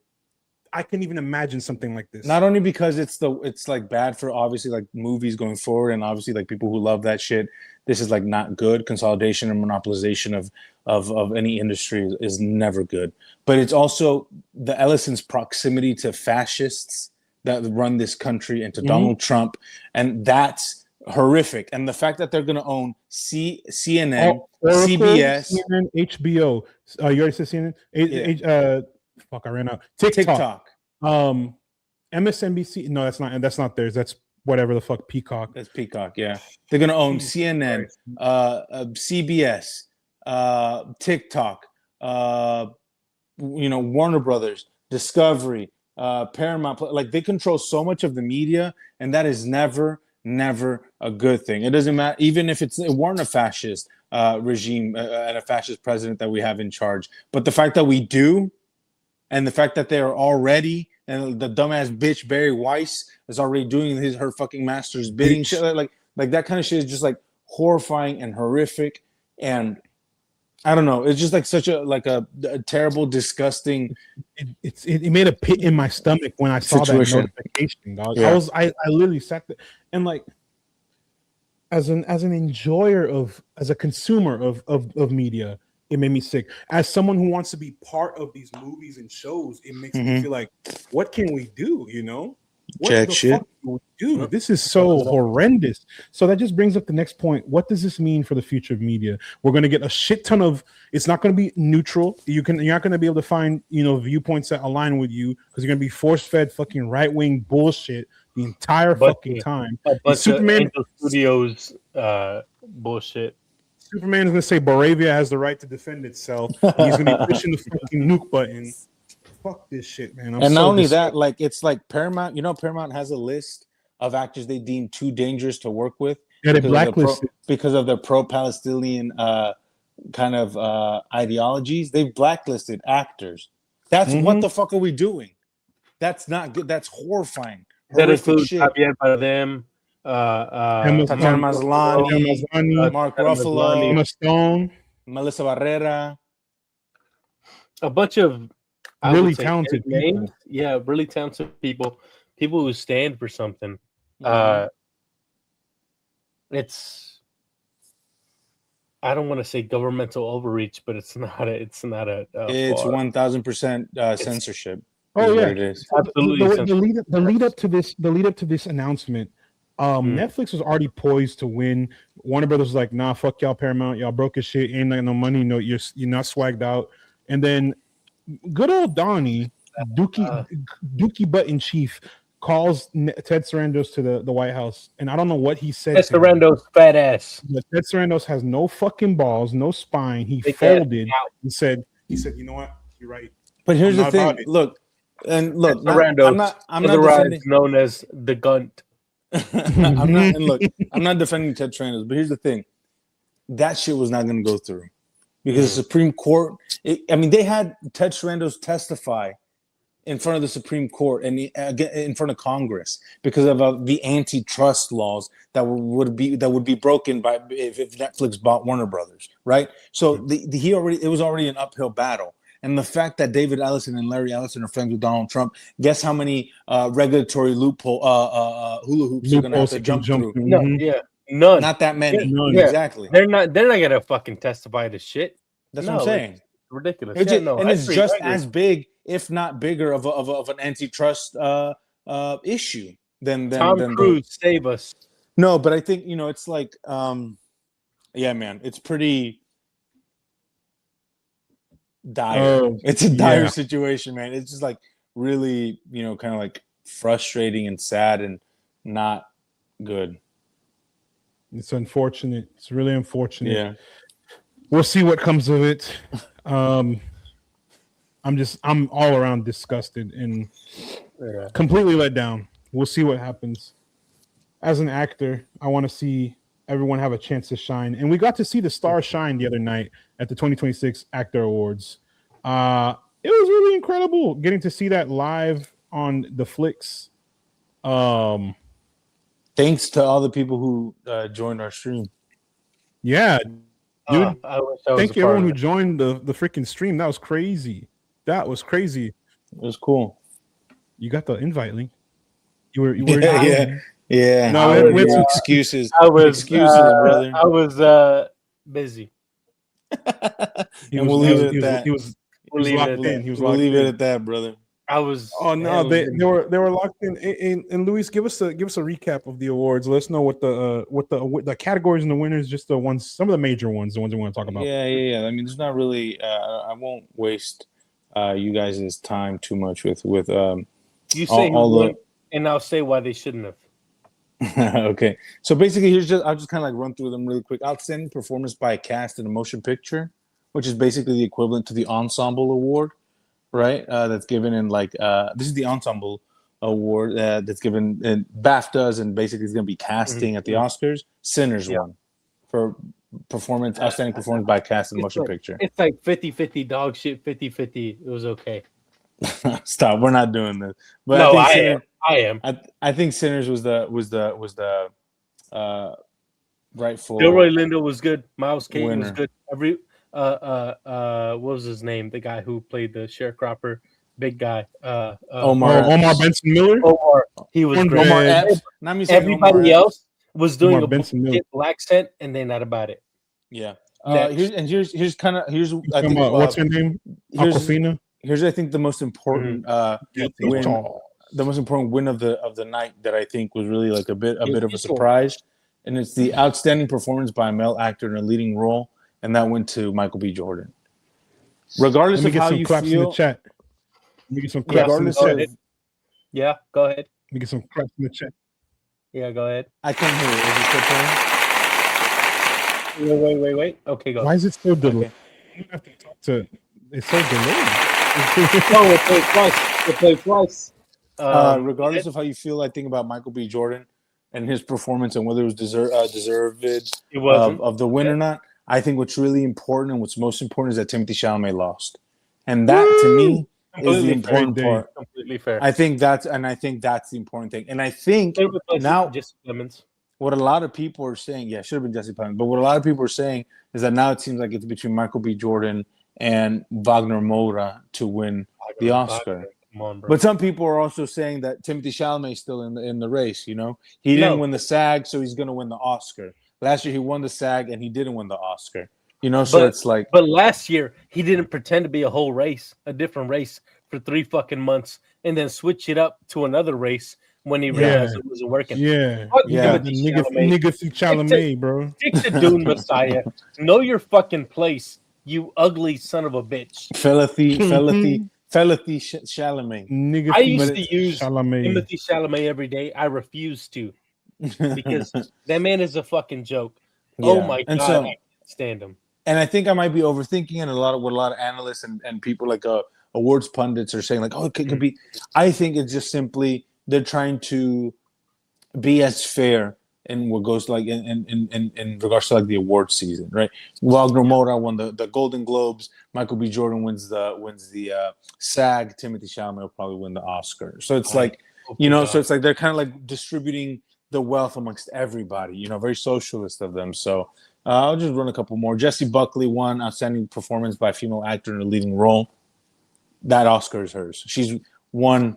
I can't even imagine something like this. Not only because it's like bad for obviously like movies going forward, and obviously like people who love that shit. This is like not good. Consolidation and monopolization of any industry is never good. But it's also the Ellison's proximity to fascists that run this country and to Donald Trump, and that's horrific. And the fact that they're going to own CNN, CBS, CNN, HBO. You already said CNN. Fuck, I ran out. TikTok. MSNBC. No, that's not theirs. That's whatever the fuck. Peacock. That's Peacock. Yeah, they're gonna own CNN, CBS, TikTok. Warner Brothers, Discovery, Paramount. Like they control so much of the media, and that is never a good thing. It doesn't matter, even if it weren't a fascist regime and a fascist president that we have in charge. But the fact that we do. And the fact that they are already, and the dumbass bitch Barry Weiss is already doing her fucking master's bidding shit, like that kind of shit is just like horrifying and horrific, and I don't know, it's just like such a terrible, disgusting. It made a pit in my stomach when I saw that notification, dog. Yeah. I literally sat there and like, as an enjoyer as a consumer of media. It made me sick. As someone who wants to be part of these movies and shows, it makes me feel like, what can we do? What Jack the shit. fuck do we do? This is so horrendous. So that just brings up the next point. What does this mean for the future of media? We're going to get a shit ton of. It's not going to be neutral. You're not going to be able to find viewpoints that align with you because you're going to be force fed fucking right wing bullshit the entire fucking time. A bunch Superman of Angel Studios bullshit. Superman is going to say Baravia has the right to defend itself. And he's going to be pushing the fucking nuke button. Fuck this shit, man. And not only that, like it's like Paramount. Paramount has a list of actors they deem too dangerous to work with. Yeah, they blacklisted because of their pro-Palestinian kind of ideologies. They've blacklisted actors. That's what the fuck are we doing? That's not good. That's horrifying. That includes Javier Bardem, Tatiana Maslany, Mark Ruffalo, Emma Stone, Melissa Barrera, a bunch of really talented people. Yeah, really talented people who stand for something. It's, I don't want to say governmental overreach, but it's not a. It's 1000% censorship. Oh yeah, it is. Absolutely. The lead up to this announcement, Netflix was already poised to win. Warner Brothers was like, nah, fuck y'all, Paramount, y'all broke as shit, ain't no money, no, you're not swagged out. And then good old Donnie, Dookie Butt in Chief, calls Ted Sarandos to the White House, and I don't know what he said. Ted Sarandos fat ass. But Ted Sarandos has no fucking balls, no spine. He folded and said, you know what, you're right. But here's the thing. Look, Sarandos, I'm not defending, known as the Gunt. I'm not defending Ted Sarandos, but here's the thing. That shit was not going to go through because the Supreme Court. They had Ted Sarandos testify in front of the Supreme Court and in front of Congress because of the antitrust laws that would be broken by if Netflix bought Warner Brothers, right? So it was already an uphill battle. And the fact that David Ellison and Larry Ellison are friends with Donald Trump, guess how many regulatory hula hoops they're gonna have to jump through? No, none. Not that many. Yeah. Exactly. They're not gonna fucking testify to shit. That's what I'm saying. Ridiculous. It's just as big, if not bigger, of an antitrust issue than Tom Cruise save us. No, but I think it's like, yeah, man, it's pretty dire. It's a dire situation, man. It's just like really, kind of like frustrating and sad and not good. It's unfortunate. It's really unfortunate. Yeah. We'll see what comes of it. I'm all around disgusted and completely let down. We'll see what happens. As an actor, I want to see everyone have a chance to shine. And we got to see the stars shine the other night at the 2026 Actor Awards. It was really incredible getting to see that live on the flicks. Thanks to all the people who joined our stream. Yeah, dude. Thank you everyone who joined the freaking stream. That was crazy. It was cool. You got the invite link. You were yeah. No, with excuses. Excuses, brother. I was busy. We'll leave it at that. He was locked in. We'll leave it at that, brother. I was. Oh no, they were locked in. And Luis, give us a recap of the awards. Let us know what the categories and the winners, just the ones, some of the major ones, the ones we want to talk about. Yeah. I mean, there's not really. I won't waste you guys' time too much with You say all and I'll say why they shouldn't have. Okay, so basically, I'll just kind of like run through them really quick. Outstanding performance by a cast in a motion picture, which is basically the equivalent to the Ensemble Award, right? That's given in this is the Ensemble Award that's given in BAFTAs, and basically it's going to be casting at the Oscars. Sinners won for outstanding performance by a cast in a motion picture. It's like 50-50 dog shit, 50-50. It was okay. Stop. We're not doing this. But no, I am. I think Sinners was the rightful. Delroy Lindo was good. Miles Kane winner. was good. What was his name? The guy who played the sharecropper, big guy. Omar Benson Miller. Omar, he was great. Omar Epps. Everybody else was doing Omar a Benson Miller accent, and they're not about it. Yeah. Here's I think what's her name? Aquafina. Here's I think the most important win. win of the night that I think was really like a bit of a Cinestro. surprise, and it's the outstanding performance by a male actor in a leading role, and that went to Michael B. Jordan. Regardless Let me of get how some you claps in the feel, chat. Let me get some Yeah, claps in the regardless go chat. ahead. of, Yeah, go ahead. Let me get some claps in the chat. Yeah, go ahead. I can't hear it. Is it still playing? Wait. Okay, go. Why is it so delayed? Okay. You have to talk to. It's so delayed. Oh, we'll play twice. We'll play twice. Regardless of how you feel, I think about Michael B. Jordan and his performance and whether it was deserved it wasn't. of the win or not. I think what's really important and what's most important is that Timothy Chalamet lost, and that to me is the Completely important fair. part. Completely fair. I think that's the important thing. And I think now Jesse Plemons. what a lot of people are saying, yeah, it should have been Jesse Plemons, but what a lot of people are saying is that now it seems like it's between Michael B. Jordan and Wagner Moura to win the Oscar. Come on, bro. But some people are also saying that Timothy Chalamet is still in the race. You know, he didn't win the SAG, so he's going to win the Oscar. Last year he won the SAG and he didn't win the Oscar. You know, so it's like. But last year he didn't pretend to be a whole race, a different race for 3 fucking months, and then switch it up to another race when he realized it wasn't working. Yeah, Fuck Yeah. The Timothy nigga see Chalamet, bro. Stick to Dune, Messiah. Know your fucking place, you ugly son of a bitch. Filthy Chalamet. Nigga I see used to use Chalamet. Timothy Chalamet every day. I refuse to because that man is a fucking joke. Oh Yeah. my And god, so- I can't stand him. And I think I might be overthinking it. What a lot of analysts and people like awards pundits are saying, like, oh, it could be. I think it's just simply they're trying to be as fair in what goes like in regards to like the award season, right? Wagner Moura won the Golden Globes. Michael B. Jordan wins the SAG. Timothy Chalamet will probably win the Oscar. So it's like, you know, so it's like they're kind of like distributing the wealth amongst everybody. You know, very socialist of them. So. I'll just run a couple more. Jessie Buckley won Outstanding Performance by a Female Actor in a Leading Role. That Oscar is hers. She's won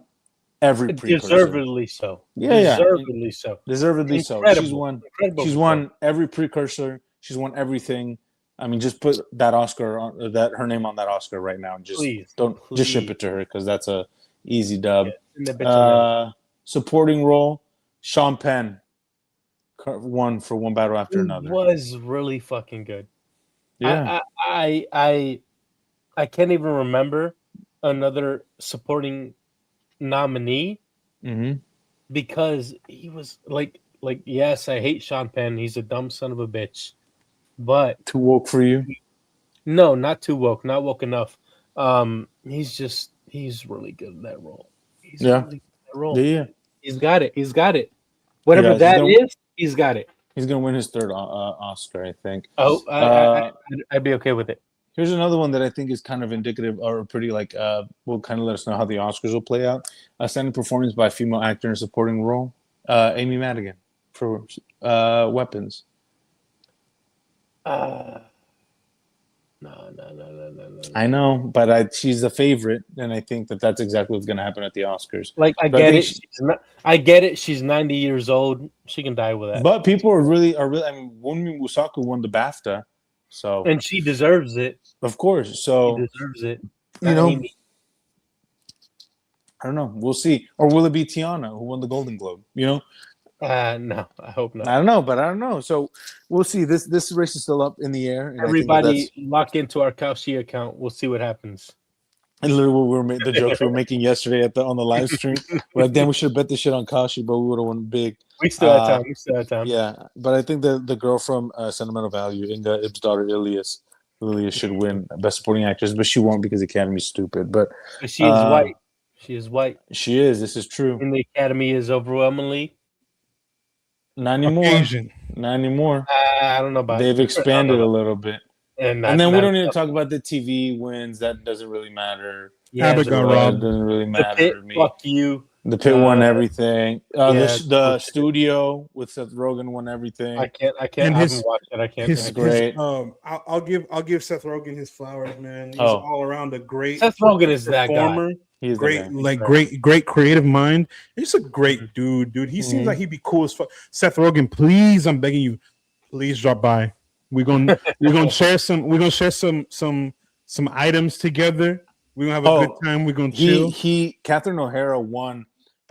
every precursor. Deservedly so. Yeah, Deservedly so. Deservedly so. Incredible. She's won every precursor. She's won everything. I mean, just put that Oscar on her name on that Oscar right now. And just just ship it to her because that's a easy dub. Yeah, supporting role, Sean Penn. One for One Battle After Another. It was really fucking good. Yeah. I can't even remember another supporting nominee because he was like yes, I hate Sean Penn. He's a dumb son of a bitch. But too woke for you? No, not too woke, not woke enough. He's really good in that role. He's really good in that role. Yeah. He's got it. Whatever is, he's got it. He's gonna win his third Oscar, I think. Oh, I'd be okay with it. Here's another one that I think is kind of indicative or pretty like will kind of let us know how the Oscars will play out. Outstanding performance by a female actor in a supporting role, Amy Madigan for Weapons. No. I know, but she's a favorite, and I think that's exactly what's going to happen at the Oscars. Like I get it. I get it. She's 90 years old. She can die with that. But people are really. I mean, Wunmi Musaku won the BAFTA, so and she deserves it. Of course, so she deserves it. You know, I don't know. We'll see. Or will it be Tiana who won the Golden Globe? You know. No, I hope not. I don't know. So we'll see. This race is still up in the air. And everybody lock into our Kalshi account. We'll see what happens. And literally, the jokes we were making yesterday on the live stream. We're like, damn, we should have bet this shit on Kalshi, but we would have won big. We still have time. Yeah, but I think the girl from Sentimental Value, Inga Ib's daughter, Ilias should win Best Supporting Actress, but she won't because the Academy's stupid. But she is white. She is white. She is. This is true. And the Academy is overwhelmingly. Not anymore. I don't know about They've expanded a little bit. And then we don't even talk about the TV wins. That doesn't really matter. Yeah, it doesn't really matter to me. Fuck you. The Pit won everything. The studio with Seth Rogen won everything. I can't. I haven't watched it. I can't. It's great. I'll give Seth Rogen his flowers, man. He's all around a great. Seth Rogen is that performer. Guy. He's great creative mind. He's a great dude. He seems like he'd be cool as fuck. Seth Rogen, please, I'm begging you, please drop by. We're gonna share some items together. We're gonna have a good time. We're gonna chill. Catherine O'Hara won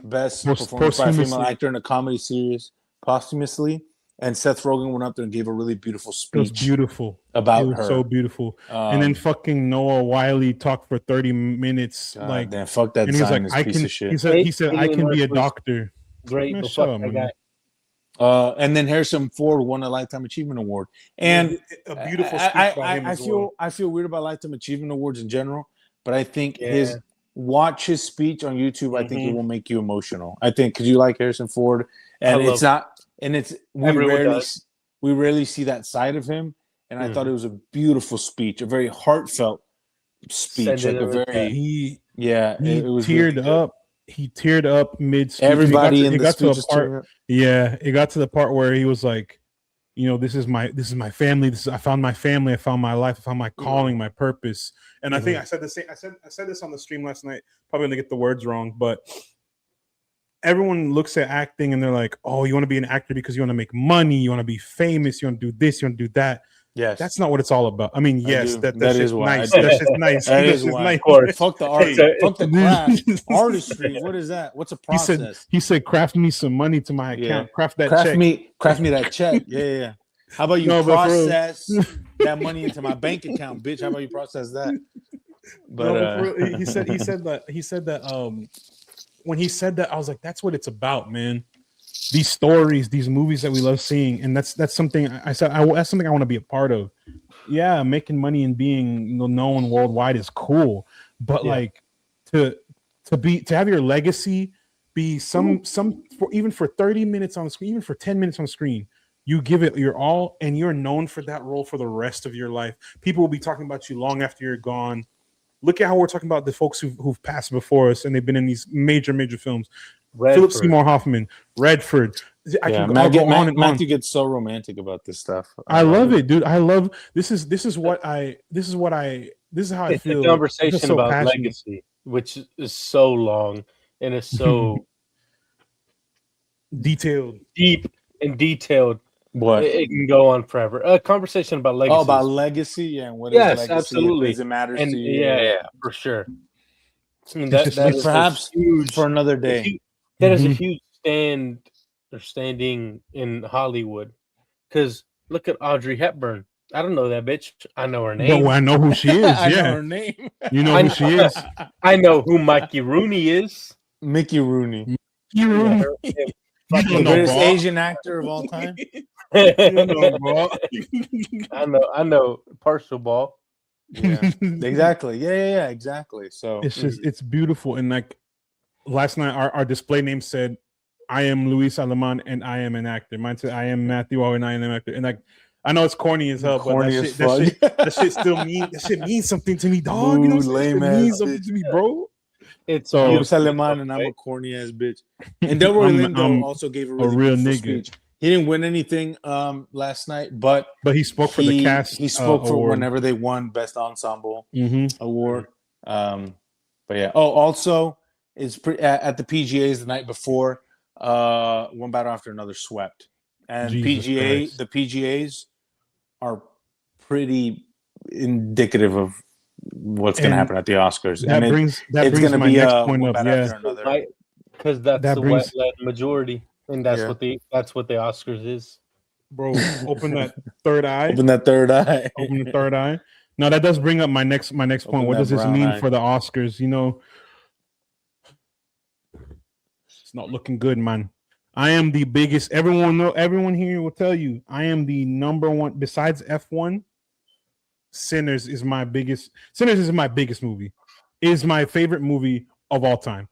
Best Post- performance by a female posthumously. actor in a comedy series posthumously. And Seth Rogen went up there and gave a really beautiful It was speech beautiful. about It was her. so beautiful. And then fucking Noah Wiley talked for 30 minutes. God Like, damn, fuck that and he was like, Zionist I piece can. of shit. He said, I can be a doctor. Great, Man, but shut fuck up, that man. guy. And then Harrison Ford won a Lifetime Achievement Award. And a beautiful speech by him I as feel well. I feel weird about Lifetime Achievement Awards in general, but I think Yeah. watch his speech on YouTube. I think it Mhm. will make you emotional. I think because you like Harrison Ford, and I it's love- not, and it's Everyone we rarely see that side of him. And I thought Mhm. it was a beautiful speech, a very heartfelt speech, Send it like a in the very He it was teared really good. up. He teared up mid speech. Everybody in it the got to a speech is part. tearing up. Yeah, it got to the part where he was like, you know, this is my family. I found my family. I found my life. I found my calling, my purpose. And I think I said the same. I said this on the stream last night. Probably gonna get the words wrong, but everyone looks at acting and they're like, oh, you want to be an actor because you want to make money, you want to be famous, you want to do this, you want to do that. Yes, That's not what it's all about. I mean, yes, do. that That shit's is why I nice. do. That's just nice. That That's is just why. nice. Of course. Fuck the art. Fuck the craft. Artistry. What is that? What's a process? He said, craft me some money to my account. Craft that check. Craft me that check. Yeah. How about you No, but for real. process that money into my bank account, bitch? How about you process that? But, No, for real, he said that when he said that, I was like, that's what it's about, man. These stories, these movies that we love seeing, and that's something I said. That's something I want to be a part of. Yeah, making money and being known worldwide is cool, but like to have your legacy be even for 30 minutes on the screen, even for 10 minutes on the screen, you give it your all, and you're known for that role for the rest of your life. People will be talking about you long after you're gone. Look at how we're talking about the folks who've passed before us, and they've been in these major films. Redford. Philip Seymour Hoffman, Redford. I can go on and on. Matthew gets so romantic about this stuff. I love it, dude. I love this is how I It's feel. a conversation so about passionate. legacy, which is so long and is so Detailed. deep and detailed. What? It can go on forever. A conversation about legacy. Oh, about legacy, yeah. And what is Yes, legacy? absolutely. Because it matters and to you. yeah, for sure. I mean, It's just that like is perhaps a huge for another day. That is a huge standing in Hollywood. Because look at Audrey Hepburn. I don't know that bitch. I know her name. But I know who she is. I know Yeah, her name. you know who she is. I know who Mikey Rooney is. Mickey Rooney. You Yeah, know, The know, greatest bro. Asian actor of all time. I know partial ball. Yeah, exactly. Yeah, exactly. So It's just it's beautiful. And like last night, our display name said, "I am Luis Aleman and I am an actor." Mine said, "I am Matthew Owen and I am an actor." And like I know it's corny as hell, but that shit still means something to me, dog. You know what I'm saying? It means something to me, bro. It's So Luis Aleman and I'm a corny ass bitch. And Delroy Lindo also gave a really real beautiful nigga. speech. He didn't win anything last night, but he spoke for the cast. He spoke for award. whenever they won Best Ensemble Mm-hmm. award. But yeah. Oh, also, it's at the PGAs the night before. One battle after another swept, and the PGAs are pretty indicative of what's going to happen at the Oscars. That brings my next point up. Yeah, because that's the wet-led majority, and that's what the Oscars is. Bro, open that third eye. Open that third eye. Open the third eye. Now that does bring up my next point. What does this mean for the Oscars? You know, it's not looking good, man. I am the biggest. Everyone here will tell you I am the number one. Besides F1, Sinners is my biggest movie. It is my favorite movie of all time.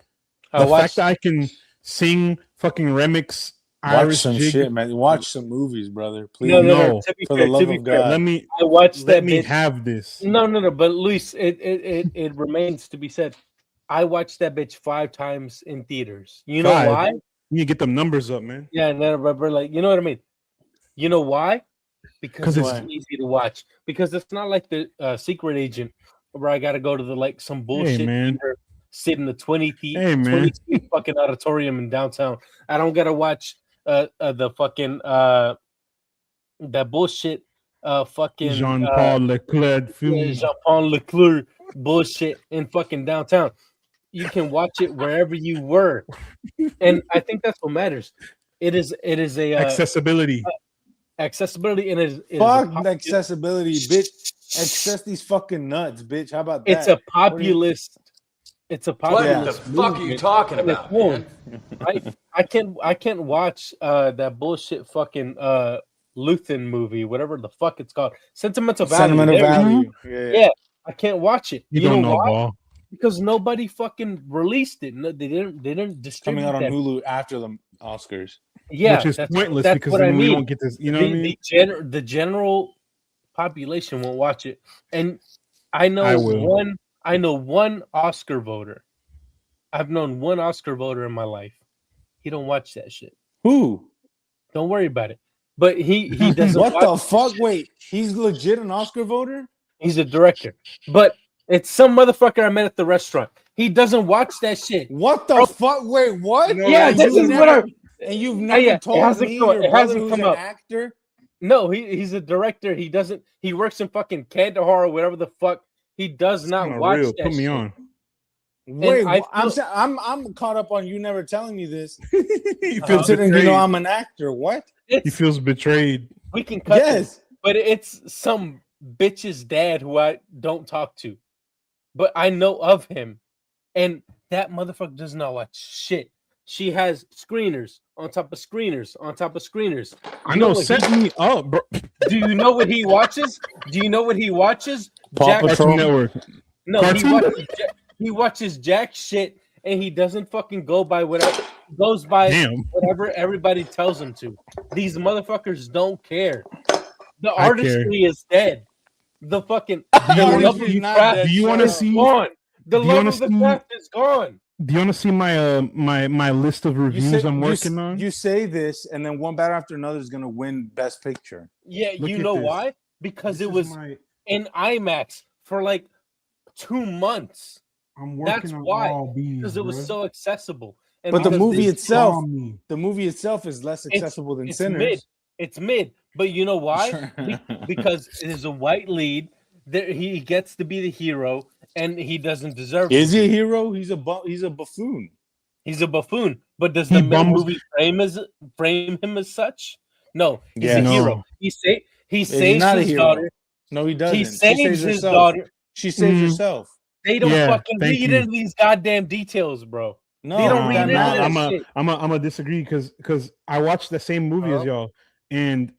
The fact that I can sing fucking remix Watch some shit, man. Watch some movies, brother. Please. No. For the love of God. Let me have this. No. But Luis, it remains to be said. I watched that bitch 5 times in theaters. You know why? You need to get them numbers up, man. Yeah, and then we're like, you know what I mean? You know why? Because it's easy to watch. Because it's not like the Secret Agent where I got to go to some bullshit theater, sit in the 20 seat fucking auditorium in downtown. I don't got to watch the fucking that bullshit fucking Jean-Paul Leclerc film. Jean-Paul Leclerc bullshit in fucking downtown. you can watch it wherever you were, and I think that's what matters. It is a Accessibility. accessibility, and it is Fuck accessibility, bitch. Access these fucking nuts, bitch. How about that? it's a populist. It's a What populist. the fuck are you movement talking on its about, own, man? right? I can't watch that bullshit fucking Luthen movie, whatever the fuck it's called. Sentimental Value. Sentimental There it is. value. Yeah, I can't watch it. You You know don't know, why? ball. Because nobody fucking released it. No, they didn't distribute Coming out on that. Hulu after the Oscars. Yeah, Which is pointless that's because what then I we mean. don't get this. You know what I mean? The general population won't watch it, and I I will. know one Oscar voter. I've known one Oscar voter in my life. He don't watch that shit. Who? Don't worry about it. But he doesn't. What watch the fuck? Wait, he's legit an Oscar voter? He's a director, but it's some motherfucker I met at the restaurant. He doesn't watch that shit. What the Bro. fuck? Wait, what? No, Yeah, you this is never- what I. And you've never yeah, it told hasn't me come- your it brother hasn't who's come an up. actor? No, he's a director. He doesn't. He works in fucking Kandahar or whatever the fuck. He does not Kinda watch real. that Put me shit. on. Wait, I I'm caught up on you never telling me this. He feels Considering you know betrayed. I'm an actor. What? He It's, feels betrayed. we can cut this, Yes. but it's some bitch's dad who I don't talk to, but I know of him, and that motherfucker does not watch shit. She has screeners on top of screeners on top of screeners. I know. what Set me up, bro. Do you know what he watches? Do you know what he watches? Paw Patrol. Cartoon Network. No, Cartoon? he watches jack shit, and he doesn't fucking go by whatever. He goes by Damn. whatever everybody tells him to. These motherfuckers don't care. The I artistry is dead. The fucking Do you the wanna love of see- the not craft dead, do you shut wanna up. see- gone. The do you love wanna of the see- craft is gone. Do you want to see my list of reviews I'm working on? You say this, and then one battle after another is gonna win Best Picture. Yeah, Look you at know this. why? Because This it is was my- in IMAX for like 2 months. I'm working That's on why. all these, Because it was bruh. so accessible. And But the because movie this- itself, Call me. the movie itself is less accessible than it's Sinners. mid. It's mid. But you know why? Because it is a white lead. There, he gets to be the hero, and he doesn't deserve. Is to he a be. hero? He's a buffoon. He's a buffoon. But does He the bumbles- movie frame him as such? No, he's Yeah, a no. hero. He saves not a his hero. daughter. No, he doesn't. He She saves his herself. daughter. She saves Mm. herself. They don't Yeah, fucking thank read you. into these goddamn details, bro. No, They don't read that into matters. that. I'm a disagree because I watched the same movie as y'all, and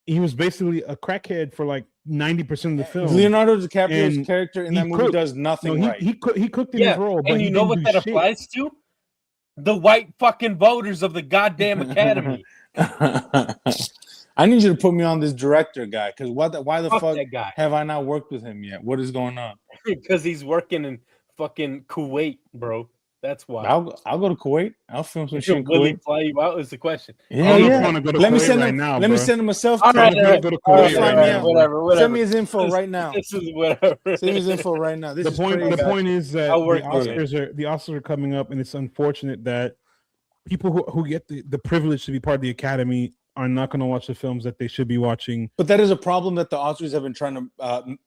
he was basically a crackhead for like 90% of the film. Leonardo DiCaprio's And character in he that movie cooked. does No, nothing he, right. he cooked in Yeah, his role, but and he you know didn't what do that shit. applies to? The white fucking voters of the goddamn academy. I need you to put me on this director guy because why the Fuck fuck that guy. have I not worked with him yet? What is going on? Because he's working in fucking Kuwait, bro. That's why. I'll go to Kuwait. I'll film some shit Should in Willie Kuwait. fly you out is the question. I don't know if Yeah. I want to go to Let me Kuwait send right him. now, Let me bro. send him a self. All right, I'm gonna go to All Kuwait right, right now. whatever. Send me his info right now. This is whatever. Send me his info right now. This The is point crazy. the point is that I'll the work with it. Oscars are coming up, and it's unfortunate that people who get the privilege to be part of the Academy are not going to watch the films that they should be watching. But that is a problem that the Oscars have been trying to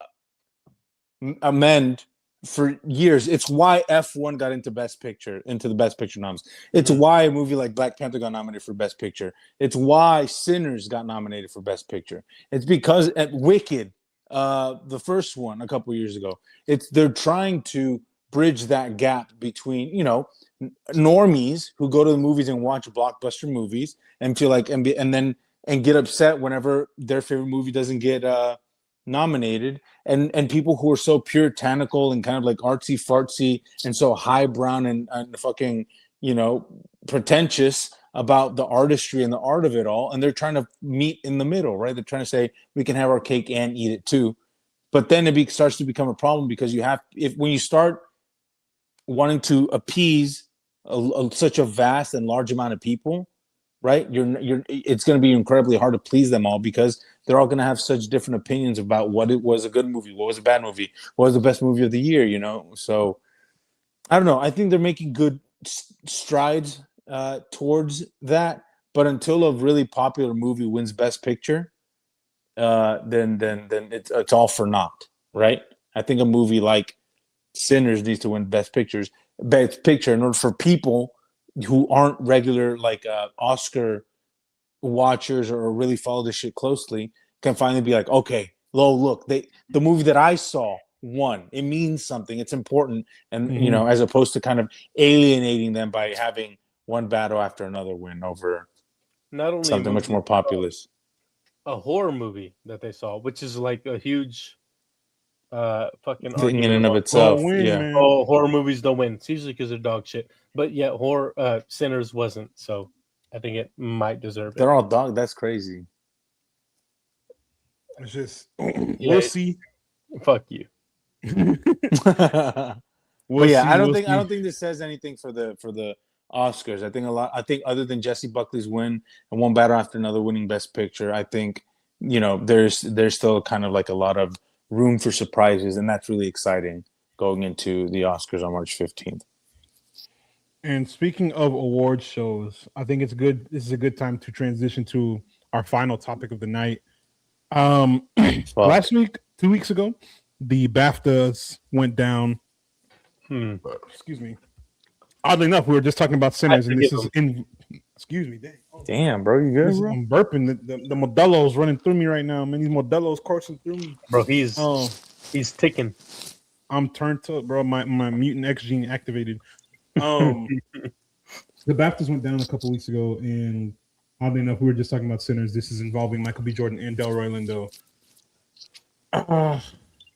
amend for years. It's why F1 got into the Best Picture noms. It's why a movie like Black Panther got nominated for Best Picture. It's why Sinners got nominated for Best Picture. It's because at Wicked, the first one a couple years ago, they're trying to bridge that gap between, normies who go to the movies and watch blockbuster movies and feel like and get upset whenever their favorite movie doesn't get nominated, and people who are so puritanical and kind of like artsy fartsy and so highbrow and fucking pretentious about the artistry and the art of it all, and they're trying to meet in the middle, right? They're trying to say we can have our cake and eat it too, but then it starts to become a problem because when you start wanting to appease such a vast and large amount of people, right? It's going to be incredibly hard to please them all because they're all going to have such different opinions about what it was a good movie, what was a bad movie, what was the best movie of the year, So I don't know. I think they're making good strides towards that, but until a really popular movie wins Best Picture, then it's all for naught, right? I think a movie like Sinners needs to win Best Pictures. Best Picture in order for people who aren't regular like Oscar watchers or really follow this shit closely can finally be like, okay, look, the movie that I saw won. It means something. It's important, and you know, as opposed to kind of alienating them by having one battle after another win over Not only something much more populous. a horror movie that they saw, which is like a huge fucking Thing in argument and of about, itself. Don't win, Yeah. man. oh, horror movies don't win. It's usually because they're dog shit. But yet horror Sinners wasn't, so I think it might deserve it. They're all dog. That's crazy. It's just Yeah, we'll see. Fuck you. But We'll yeah, see, I don't we'll think see. this says anything for the Oscars. I think other than Jesse Buckley's win and one battle after another winning Best Picture, I think, you know, there's still kind of like a lot of room for surprises, and that's really exciting going into the Oscars on March 15th. And speaking of award shows, I think it's good. This is a good time to transition to our final topic of the night. Last week, 2 weeks ago, the BAFTAs went down. Excuse me. Oddly enough, we were just talking about Sinners, and this is in. Excuse me, Damn, bro, you good, bro? I'm burping. The Modelo's running through me right now, man. These Modelo's coursing through me. Bro, he's ticking. I'm turned to, bro. My mutant X gene activated. The BAFTAs went down a couple weeks ago, and oddly enough, we were just talking about Sinners. This is involving Michael B. Jordan and Delroy Lindo.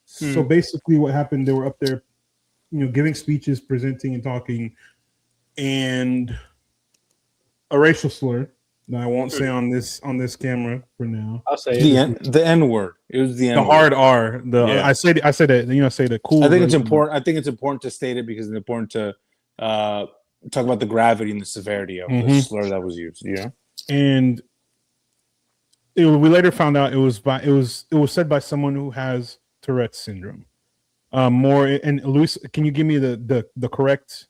So basically, what happened? They were up there, you know, giving speeches, presenting, and talking, and a racial slur that I won't say on this camera for now. I'll say The N word. It was the N The word. hard R. Yeah. I said it. You know, say the cool. I think it's version. important. I think it's important to state it because it's important to talk about the gravity and the severity of the slur that was used. Yeah, and we later found out it was said by someone who has Tourette's syndrome. Luis, can you give me the correct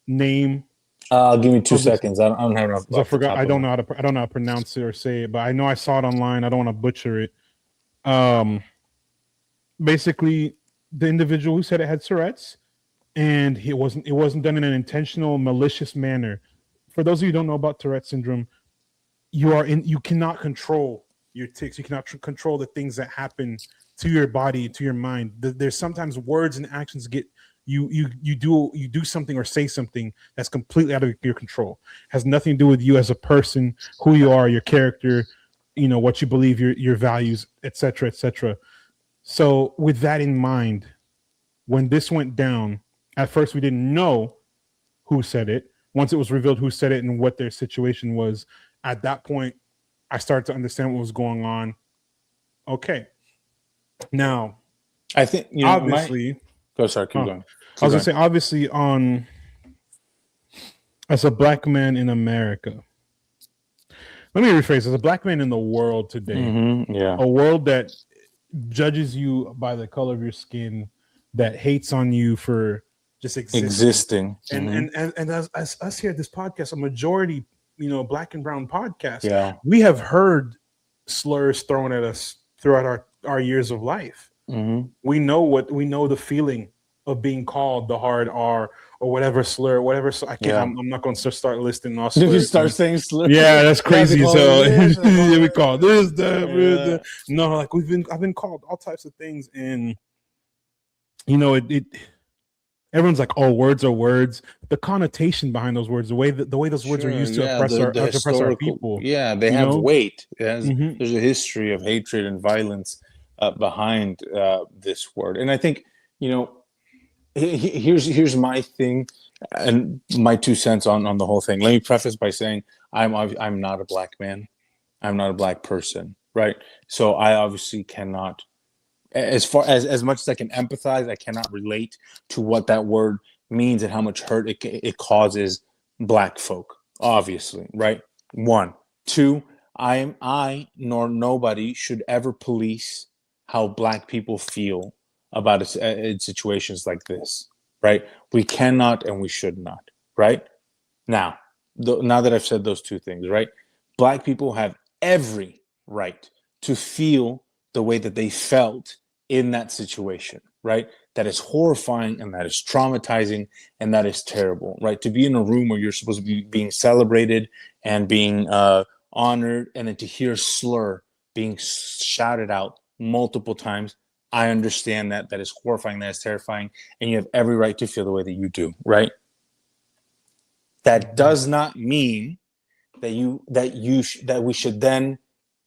name? give me 2 seconds. I don't have enough. I forgot. I don't know how to pronounce it or say it, but I know I saw it online. I don't want to butcher it. Basically, the individual who said it had Tourette's, and it wasn't done in an intentional, malicious manner. For those of you who don't know about Tourette's syndrome, you cannot control your tics. You cannot control the things that happen to your body, to your mind. There's sometimes words and actions get you do something or say something that's completely out of your control. Has nothing to do with you as a person, who you are, your character, you know, what you believe, your values, etc., etc. So with that in mind, when this went down, at first we didn't know who said it. Once it was revealed who said it and what their situation was, at that point, I started to understand what was going on. Okay. Now, I think, you know, obviously, go, sorry, keep going. I was going to say, obviously, as a black man in America, let me rephrase, as a black man in the world today, a world that judges you by the color of your skin, that hates on you for just existing. And as us here at this podcast, a majority, you know, black and brown podcast, we have heard slurs thrown at us throughout our years of life. We know the feeling of being called the hard R or whatever slur, whatever. So I'm not going to start listing all slurs. You start saying slurs. Yeah, that's crazy. So we call this, that. No, like I've been called all types of things, and you know it. Everyone's like, "Oh, words are words." The connotation behind those words, the way those words are used to oppress our people. Yeah, they have weight. There's a history of hatred and violence behind this word, and I think, you know, here's my thing and my 2 cents on the whole thing. Let me preface by saying I'm not a black man. I'm not a black person, right? So I obviously cannot. As far as much as I can empathize, I cannot relate to what that word means and how much hurt it causes black folk, obviously, right? 1. 2, I nor nobody should ever police how black people feel about in situations like this, right? We cannot and we should not, right? Now that I've said those 2 things, right? Black people have every right to feel the way that they felt in that situation, right? that is horrifying and that is traumatizing and that is terrible, right? To be in a room where you're supposed to be being celebrated and being honored, and then to hear slur being shouted out multiple times, I understand that. That is horrifying, that is terrifying, and you have every right to feel the way that you do, right? That does not mean that we should then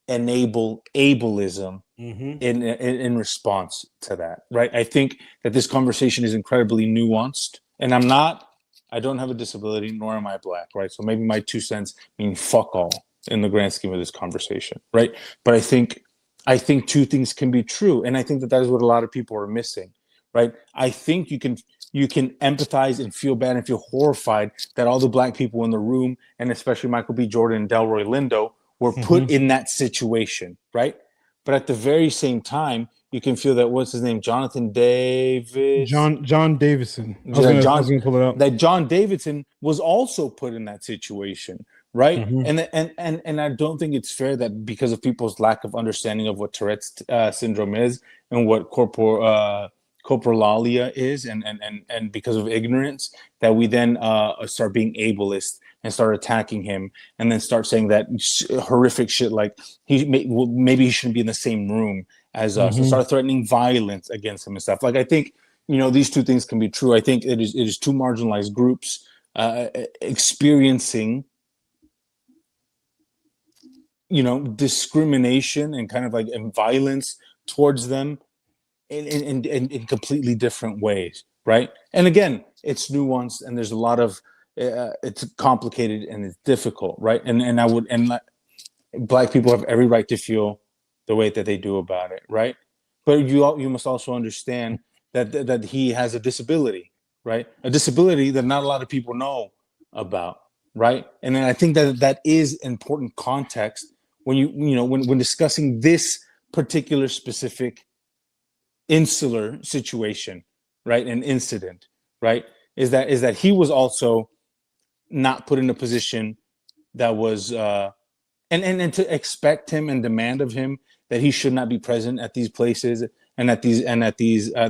enable ableism in response to that, right? I think that this conversation is incredibly nuanced, and I don't have a disability, nor am I black, right? So maybe my 2 cents mean fuck all in the grand scheme of this conversation, right? But I think two things can be true, and I think that is what a lot of people are missing, right? I think you can empathize and feel bad and feel horrified that all the black people in the room, and especially Michael B. Jordan and Delroy Lindo, were put in that situation, right? But at the very same time, you can feel that what's his name, Jonathan Davis, John Davidson. I was gonna pull it up. That John Davidson was also put in that situation, right? And I don't think it's fair that because of people's lack of understanding of what Tourette's syndrome is and what coprolalia is, and because of ignorance, that we then start being ableist and start attacking him, and then start saying that horrific shit like maybe he shouldn't be in the same room as us, and start threatening violence against him and stuff. Like, I think, these two things can be true. I think it is two marginalized groups experiencing, discrimination and kind of like violence towards them in completely different ways, right? And again, it's nuanced, and there's a lot of it's complicated and it's difficult, right? And black people have every right to feel the way that they do about it, right? But you must also understand that he has a disability, right? A disability that not a lot of people know about, right? And then I think that is important context when when discussing this particular specific insular situation, right? An incident, right? Is that he was also not put in a position that was and to expect him and demand of him that he should not be present at these places and at these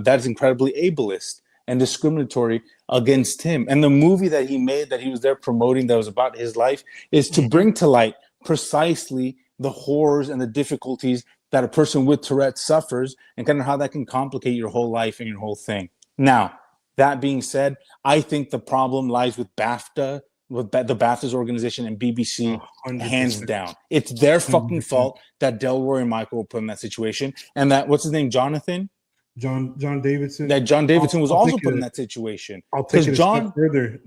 that's incredibly ableist and discriminatory against him. And the movie that he made, that he was there promoting, that was about his life, is to bring to light precisely the horrors and the difficulties that a person with Tourette suffers, and kind of how that can complicate your whole life and your whole thing. Now, that being said, I think the problem lies with BAFTA, with the BAFTAs organization and BBC, 100%. hands down. It's their fucking 100%. fault that Delroy and Michael were put in that situation, and that, what's his name, Jonathan? John Davidson. That John Davidson was also put in that situation. I'll take it a step further.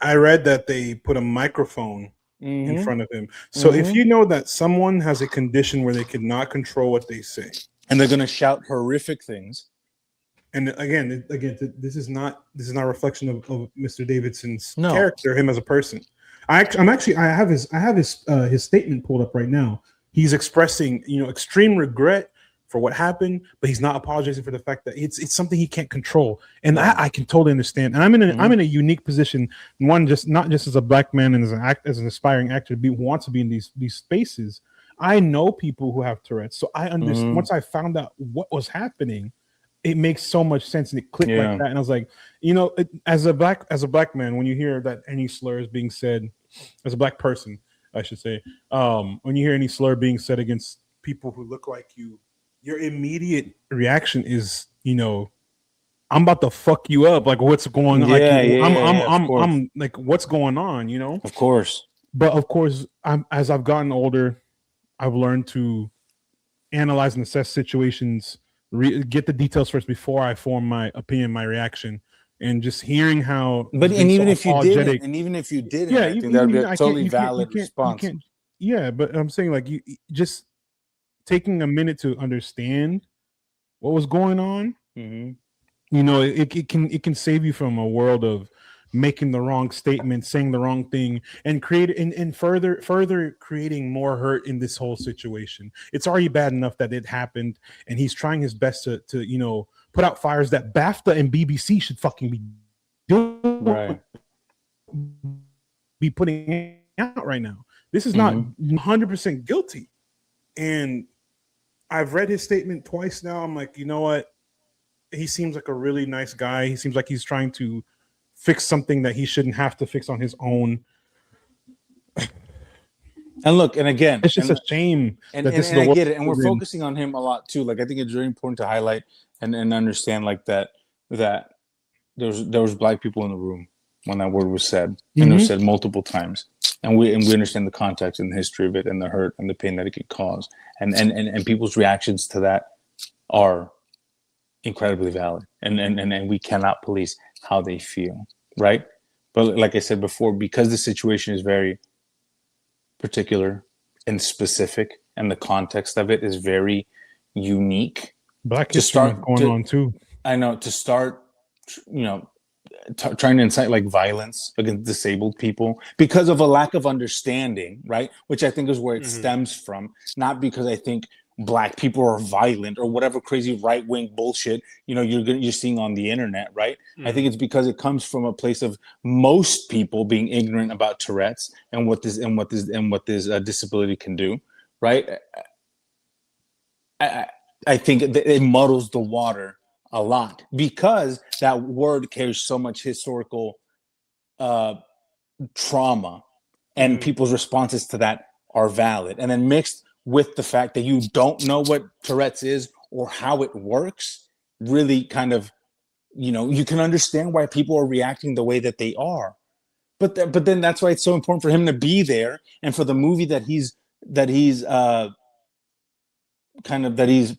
I read that they put a microphone in front of him. So if you know that someone has a condition where they cannot control what they say, and they're going to shout horrific things. And again, this is not a reflection of Mr. Davidson's character, him as a person. I have his statement pulled up right now. He's expressing extreme regret for what happened, but he's not apologizing for the fact that it's something he can't control, and I can totally understand. And I'm in a unique position. One, not just as a black man and as an aspiring actor who wants to be in these spaces. I know people who have Tourette's, so I understand. Once I found out what was happening, it makes so much sense, and it clicked like that. And I was like, as a black man, when you hear that any slur is being said, as a black person, I should say, when you hear any slur being said against people who look like you, your immediate reaction is, I'm about to fuck you up. Like, what's going on? I'm like, what's going on? Of course. But of course, as I've gotten older, I've learned to analyze and assess situations, get the details first before I form my opinion, my reaction. And just hearing how, even if you didn't, I think that would be a totally valid response. Yeah, but I'm saying, like, you just taking a minute to understand what was going on, it can save you from a world of making the wrong statement, saying the wrong thing, and further creating more hurt in this whole situation. It's already bad enough that it happened, and he's trying his best to put out fires that BAFTA and BBC should fucking be doing, be putting out right now. This is not 100% guilty. And I've read his statement twice now. I'm like, you know what? he seems like a really nice guy. He seems like he's trying to fix something that he shouldn't have to fix on his own. And look, and again, It's just a shame and, that and, this is and the I world get it, and we're we're in. focusing on him a lot too. Like I think it's really important to highlight and understand like that there was black people in the room when that word was said, and it was said multiple times, and we understand the context and the history of it, and the hurt and the pain that it could cause, and people's reactions to that are incredibly valid, and we cannot police how they feel, right? But like I said before, because the situation is very particular and specific, and the context of it is very unique. Black History Month going on too. I know, to start, trying to incite like violence against disabled people because of a lack of understanding, right? Which I think is where it stems from, not because I think black people are violent or whatever crazy right-wing bullshit you're seeing on the internet, right? I think it's because it comes from a place of most people being ignorant about Tourette's and what this disability can do, right? I think it muddles the water a lot because that word carries so much historical trauma, and people's responses to that are valid, and then mixed with the fact that you don't know what Tourette's is or how it works, really kind of, you can understand why people are reacting the way that they are. But then that's why it's so important for him to be there, and for the movie that he's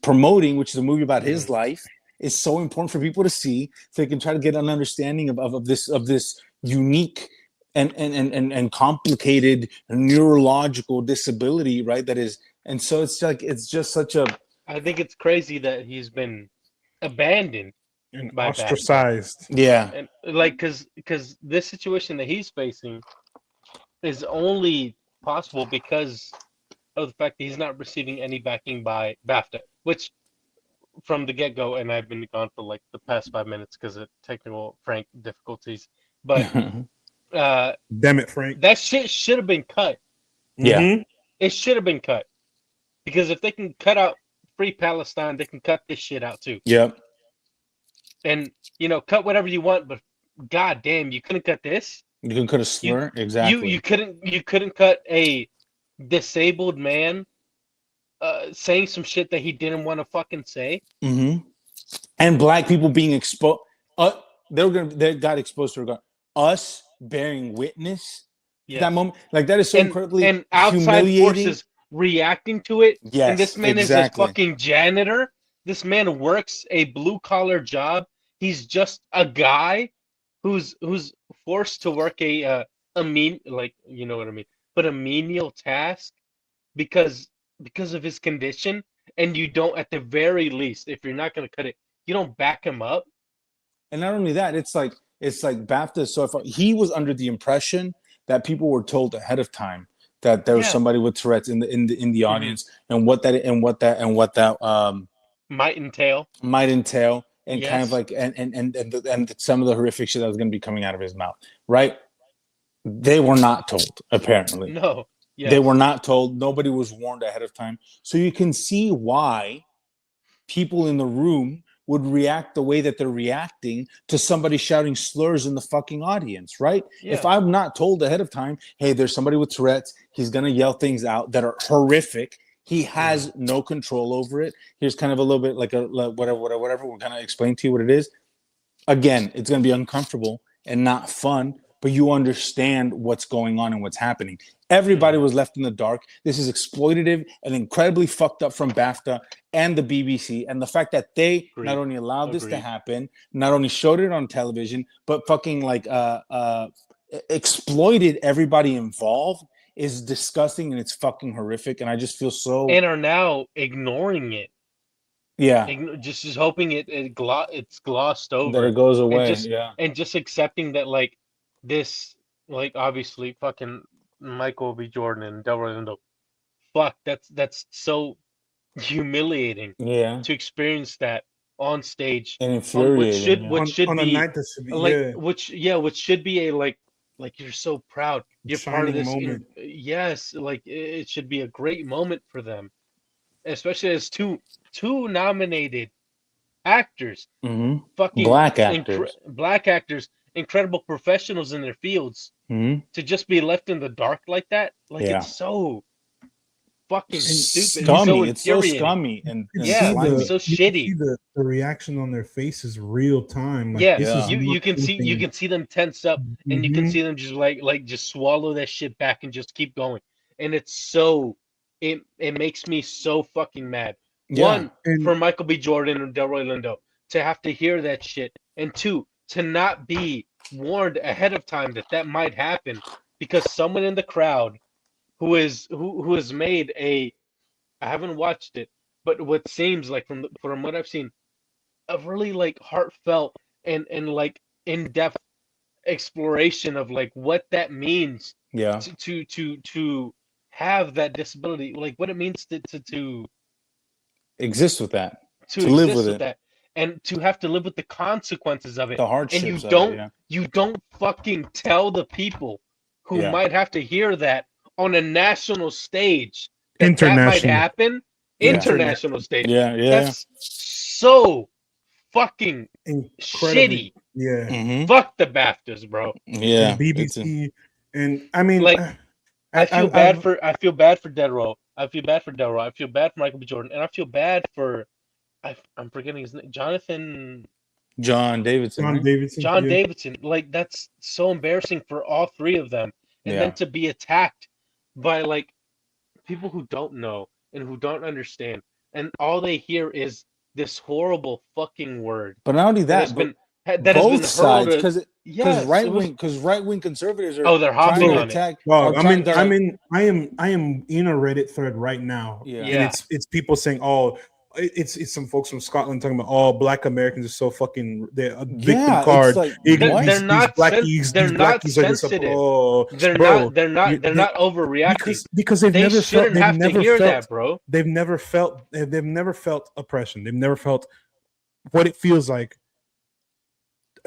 promoting, which is a movie about his life, is so important for people to see, so they can try to get an understanding of this unique and complicated neurological disability, right? That is, and so it's just such a. I think it's crazy that he's been abandoned And by ostracized. Yeah. and like because this situation that he's facing is only possible because of the fact that he's not receiving any backing by BAFTA, which from the get-go, and I've been gone for like the past 5 minutes because of technical Frank difficulties, but Damn it, Frank. that shit should have been cut. Yeah. It should have been cut, because if they can cut out Free Palestine, they can cut this shit out too. Yep. And cut whatever you want, but god damn, you couldn't cut this. You can cut a slur. Exactly. You couldn't cut a disabled man saying some shit that he didn't want to fucking say. And black people being exposed. They got exposed to us bearing witness to that moment. Like, that is so incredibly and outside humiliating. forces reacting to it. Yes, and this man exactly. is a fucking janitor. This man works a blue collar job. He's just a guy who's forced to work a mean, like, you know what I mean, but a menial task because of his condition. And you don't, at the very least, if you're not going to cut it, you don't back him up. And not only that, it's like BAFTA. So if he was under the impression that people were told ahead of time that there was somebody with Tourette's in the audience, and what that might entail, and kind of like and some of the horrific shit that was going to be coming out of his mouth, right? They were not told, apparently. No. Yes. They were not told. Nobody was warned ahead of time. So you can see why people in the room would react the way that they're reacting to somebody shouting slurs in the fucking audience, right? Yeah. If I'm not told ahead of time, hey, there's somebody with Tourette's, he's going to yell things out that are horrific. He has no control over it. Here's kind of a little bit like whatever. We're going to explain to you what it is. Again, it's going to be uncomfortable and not fun, but you understand what's going on and what's happening. Everybody was left in the dark. This is exploitative and incredibly fucked up from BAFTA and the BBC. And the fact that they not only allowed this to happen, not only showed it on television, but fucking like exploited everybody involved is disgusting, and it's fucking horrific. And I just feel so... And are now ignoring it. Yeah. Just hoping it's glossed over. That it goes away, and just accepting that, like, this, like, obviously fucking Michael B. Jordan and Delroy Lindo, fuck, that's so humiliating. Yeah. To experience that on stage. And infuriating. Which should on be a night that should be like which should be a like you're so proud. You're part of this moment. Yes, like it should be a great moment for them. Especially as two nominated actors, fucking Black actors, black actors, incredible professionals in their fields, to just be left in the dark like that. Like it's so fucking stupid. It's so scummy. It's so infuriating. scummy and Yeah, slimy. it's so You can see shitty. the reaction on their faces real time. Like, Yeah, this is you not can see something- them tense up, and you can Mhm. see them just like just swallow that shit back and just keep going. And it's so it makes me so fucking mad. Yeah. One, And- for Michael B. Jordan and Delroy Lindo to have to hear that shit, and two, to not be warned ahead of time that that might happen because someone in the crowd who has made a, I haven't watched it, but what seems like from what I've seen, a really like heartfelt and like in-depth exploration of like what that means Yeah. to have that disability, like what it means to Exist with that. to To live exist with it. that, and to have to live with the consequences of it. The hardships And of it, yeah. you don't fucking tell the people who Yeah. might have to hear that on a national stage that International. might happen. Yeah. International stage. Yeah, yeah. That's so fucking Incredibly, shitty. yeah. Mhm. Fuck the BAFTAs, bro. Yeah. And BBC, and I mean, Like, I feel bad I've- for Delroy. I feel bad for Delroy. I feel bad for Michael B. Jordan, and I feel bad for I'm forgetting his name, John Davidson. John right? Davidson. John yeah. Davidson. Like that's so embarrassing for all three of them, and Yeah. then to be attacked by like people who don't know and who don't understand, and all they hear is this horrible fucking word But not only that that, has but been that has both been hurled sides, at- because Yes, it was- right wing conservatives are Oh, they're trying hopping to on it. attack. Well, are trying- they're like- I am in a Reddit thread right now, Yeah. and Yeah. it's people saying, "Oh, it's some folks from Scotland talking about, oh, black Americans are so fucking they're a victim Yeah, it's card. like, These- what? these They're not blackies, they're these not blackies are just sensitive. oh, They're bro, not overreacting. because they've They never felt shouldn't they've have to never hear felt that, bro. they've never felt oppression. They've never felt what it feels like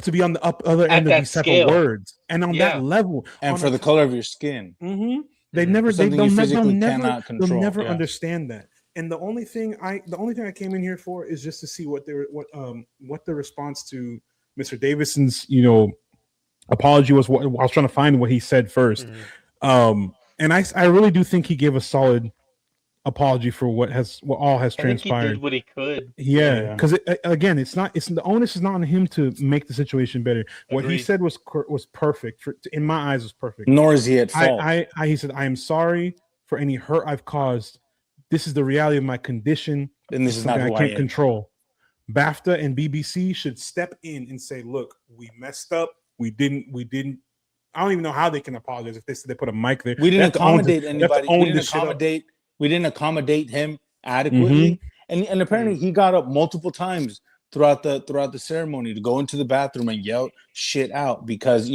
to be on the other At end of that these type scale. of words, and on Yeah. that level, and on for a- the color of your skin. Mm-hmm. They Mhm. never, Something they'll you never, physically they'll never, cannot control, they'll never yeah. understand that. And the only thing I came in here for is just to see what the response to Mr. Davidson's apology was. What I was trying to find what he said 1st. And I really do think he gave a solid apology for what all has I think he transpired. did what he could. Yeah, because again, it's the onus is not on him to make the situation better. What he Agreed. said was perfect. In my eyes, was perfect. Nor is he at fault. He said, I am sorry for any hurt I've caused. This is the reality of my condition. And this It's is not something who I I can't am. control. BAFTA and BBC should step in and say, look, we messed up. We didn't. I don't even know how they can apologize if they said they put a mic there. We They didn't have to own accommodate this- they have to anybody. own We didn't this shit up. accommodate him adequately. And apparently he got up multiple times throughout the ceremony to go into the bathroom and yell shit out because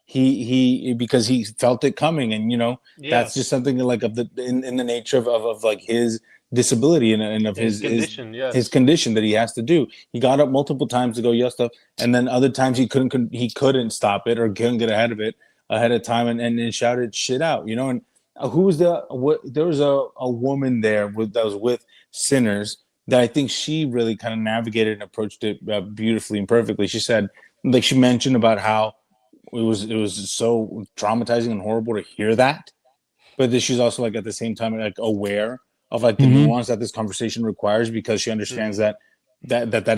he felt it coming, and that's just something like of the in the nature of like his disability and of his condition. Yes. his condition that he has to do. He got up multiple times to go yell stuff, and then other times he couldn't stop it or couldn't get ahead of time and shouted shit out, and who was there was a woman there that was with Sinners that I think she really kind of navigated and approached it beautifully and perfectly. She said, like, she mentioned about how it was so traumatizing and horrible to hear that, but that she's also like at the same time like aware of like the nuance that this conversation requires, because she understands that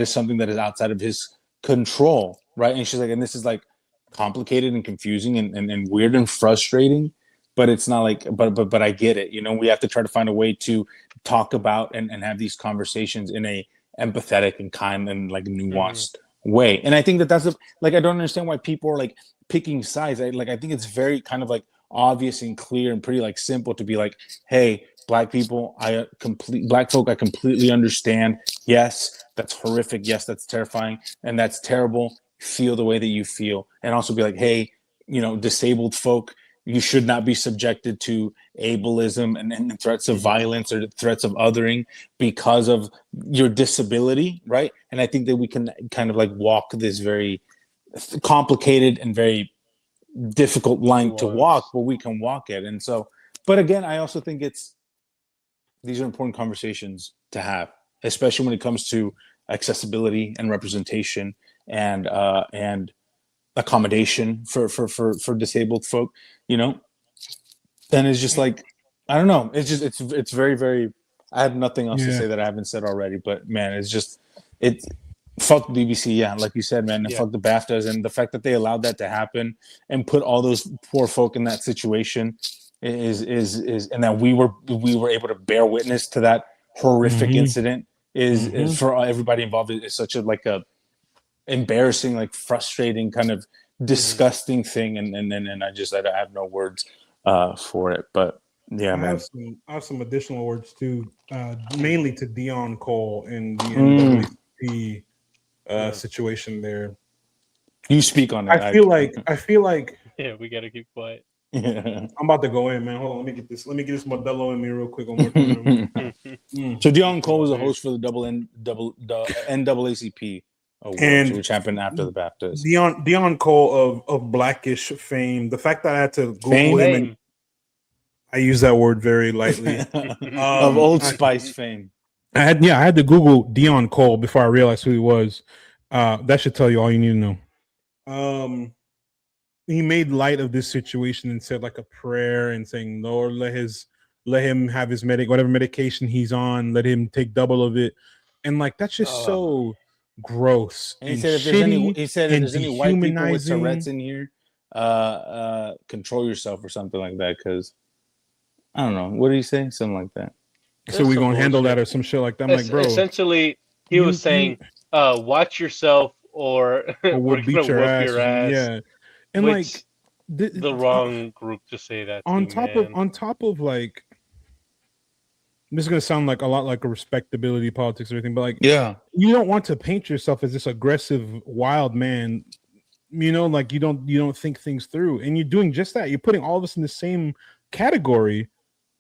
is something that is outside of his control, right? And she's like, and this is like complicated and confusing and weird and frustrating, but it's not like, but I get it. We have to try to find a way to talk about and have these conversations in a empathetic and kind and like nuanced way. And I think that's I don't understand why people are like picking sides. I think it's very kind of like obvious and clear and pretty like simple to be like, hey, black people, black folk, I completely understand. Yes, that's horrific. Yes, that's terrifying. And that's terrible. Feel the way that you feel. And also be like, hey, disabled folk, you should not be subjected to ableism and threats of violence or threats of othering because of your disability, right? And I think that we can kind of like walk this very complicated and very difficult line to walk, but we can walk it. And so, but again, I also think these are important conversations to have, especially when it comes to accessibility and representation and accommodation for disabled folk, you know, then it's just like, I don't know. It's just it's very, very. I have nothing else to Yeah. say that I haven't said already. But man, it's just it. Fuck the BBC, yeah, like you said, man, and Yeah. fuck the BAFTAs, and the fact that they allowed that to happen and put all those poor folk in that situation is and that we were able to bear witness to that horrific Mhm. incident is for everybody involved is such a like a embarrassing, like frustrating, kind of disgusting thing, and I have no words for it, but yeah, I man. have some additional words too, mainly to Dion Cole in the Mm. NAACP situation there. You speak on it. I feel like Yeah, we gotta keep quiet. Yeah. I'm about to go in, man. Hold on, let me get this Modelo in me real quick one more time. So Dion Cole was a host for the NAACP awards, And which happened after the BAFTAs. Dion Cole of Blackish fame. The fact that I had to Google him, and I use that word very lightly. Of Old Spice fame. I had to Google Dion Cole before I realized who he was. That should tell you all you need to know. He made light of this situation and said like a prayer and saying, Lord, let him have his whatever medication he's on, let him take double of it. And like that's just so gross. And he and said if there's any white people with Tourette's in here, control yourself or something like that, because I don't know. What did he say? Something like that. So we're gonna handle that or some shit like that. I'm like, bro. Essentially, he was saying, watch yourself or we'll beat your ass. Yeah. And like the wrong group to say that on to, top of like, this is gonna sound like a lot like a respectability politics or everything, but like, yeah, you don't want to paint yourself as this aggressive wild man, you know, like you don't think things through, and you're doing just that. You're putting all of us in the same category.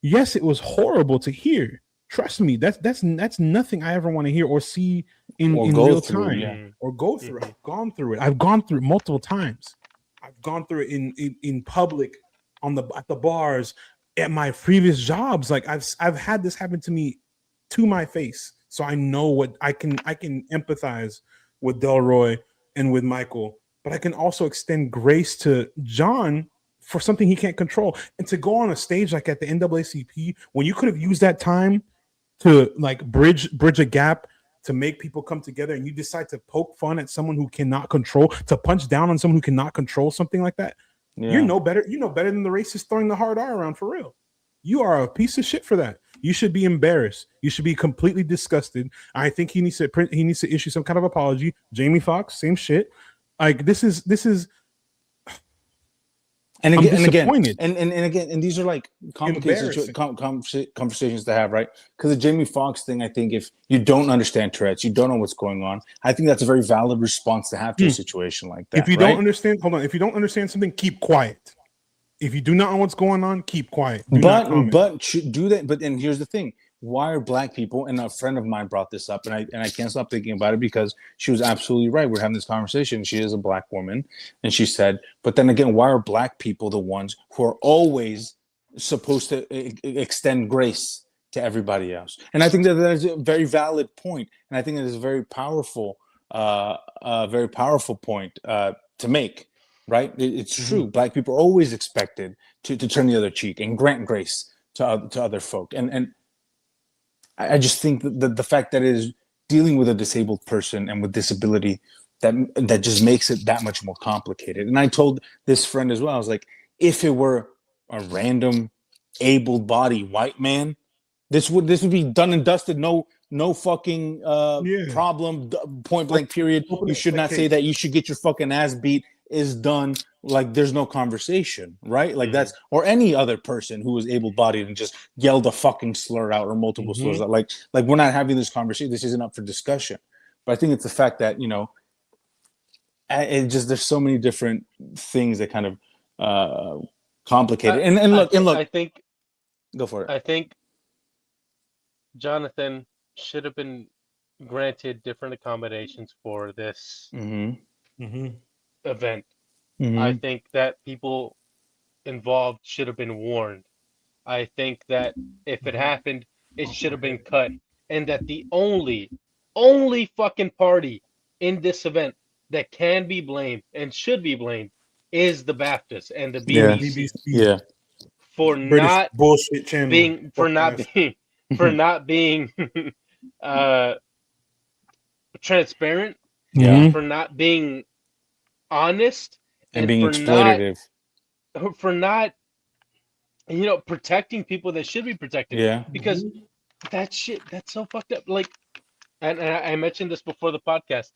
Yes, it was horrible to hear. Trust me, that's nothing I ever want to hear or see in real time or go through. I've gone through it. I've gone through it multiple times. I've gone through it in public, at the bars, at my previous jobs. Like I've had this happen to me to my face, so I know what I can empathize with Delroy and with Michael, but I can also extend grace to John for something he can't control. And to go on a stage like at the NAACP when you could have used that time to like bridge a gap, to make people come together, and you decide to poke fun at someone who cannot control, to punch down on someone who cannot control something like that. Yeah. You know better than the racist throwing the hard R around, for real. You are a piece of shit for that. You should be embarrassed. You should be completely disgusted. I think he needs to issue some kind of apology. Jamie Foxx, same shit. Like this is and again, these are like complicated conversations to have, right? Because the Jamie Foxx thing, I think if you don't understand Tourette's, you don't know what's going on, I think that's a very valid response to have to a situation like that. If you don't understand, hold on. If you don't understand something, keep quiet. If you do not know what's going on, keep quiet. But should do that. But then here's the thing: why are Black people? And a friend of mine brought this up, and I can't stop thinking about it because she was absolutely right. We're having this conversation. She is a Black woman, and she said, "But then again, why are Black people the ones who are always supposed to extend grace to everybody else?" And I think that is a very valid point, and I think it is a very powerful point to make. Right, it's true. Black people are always expected to turn the other cheek and grant grace to other folk, and I just think that the fact that it is dealing with a disabled person and with disability that just makes it that much more complicated. And I told this friend as well, I was like, if it were a random able-bodied white man, this would be done and dusted. No fucking problem. Point blank. Period. You should not say that. You should get your fucking ass beat. Is done. Like there's no conversation, right? Like that's, or any other person who was able-bodied and just yelled a fucking slur out or multiple slurs out. Like we're not having this conversation. This isn't up for discussion. But I think it's the fact that, you know, it just, there's so many different things that kind of complicate it. And look, I think, go for it. I think Jonathan should have been granted different accommodations for this event. I think that people involved should have been warned. I think that if it happened, it should have been cut, and that the only only fucking party in this event that can be blamed and should be blamed is the BAFTAs and the Yeah. BBC Yeah. for British not bullshit channel. being for not being uh transparent, Yeah. for not being honest, And being for exploitative. not protecting people that should be protected. Yeah. Because that shit, that's so fucked up. Like, and I mentioned this before the podcast.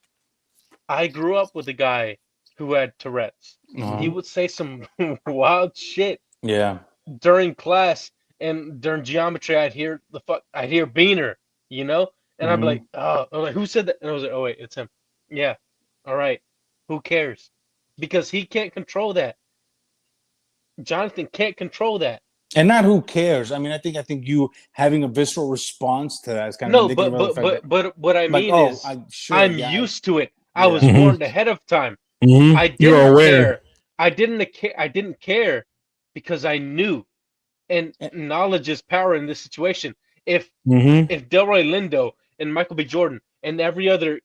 I grew up with a guy who had Tourette's. He would say some wild shit Yeah. during class, and during geometry, I'd hear Beaner, and I'd be like, oh, I'm like, who said that? And I was like, oh wait, it's him. Yeah, all right. Who cares? Because he can't control that. Jonathan can't control that. And not who cares. I mean, I think you having a visceral response to that is kind of No, indicative of the fact but what I like, mean oh, is, I'm used to it. I Yeah. was warned ahead of time. Mhm. I You're didn't aware. care. I didn't care because I knew, and knowledge is power in this situation. If Delroy Lindo and Michael B. Jordan and every other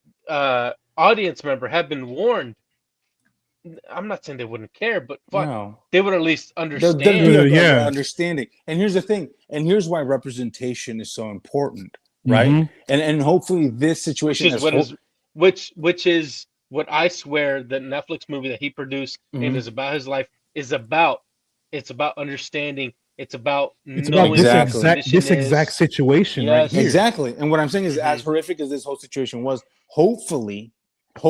audience member had been warned, I'm not saying they wouldn't care, but fuck, No. they would at least There'd understand. be a Yeah. understanding. And here's the thing. And here's why representation is so important, right? And hopefully this situation which is what I swear the Netflix movie that he produced and is about his life is about. It's about understanding. It's about It's knowing about what this exact situation right Yes. here. Exactly. And what I'm saying is, as horrific as this whole situation was, hopefully,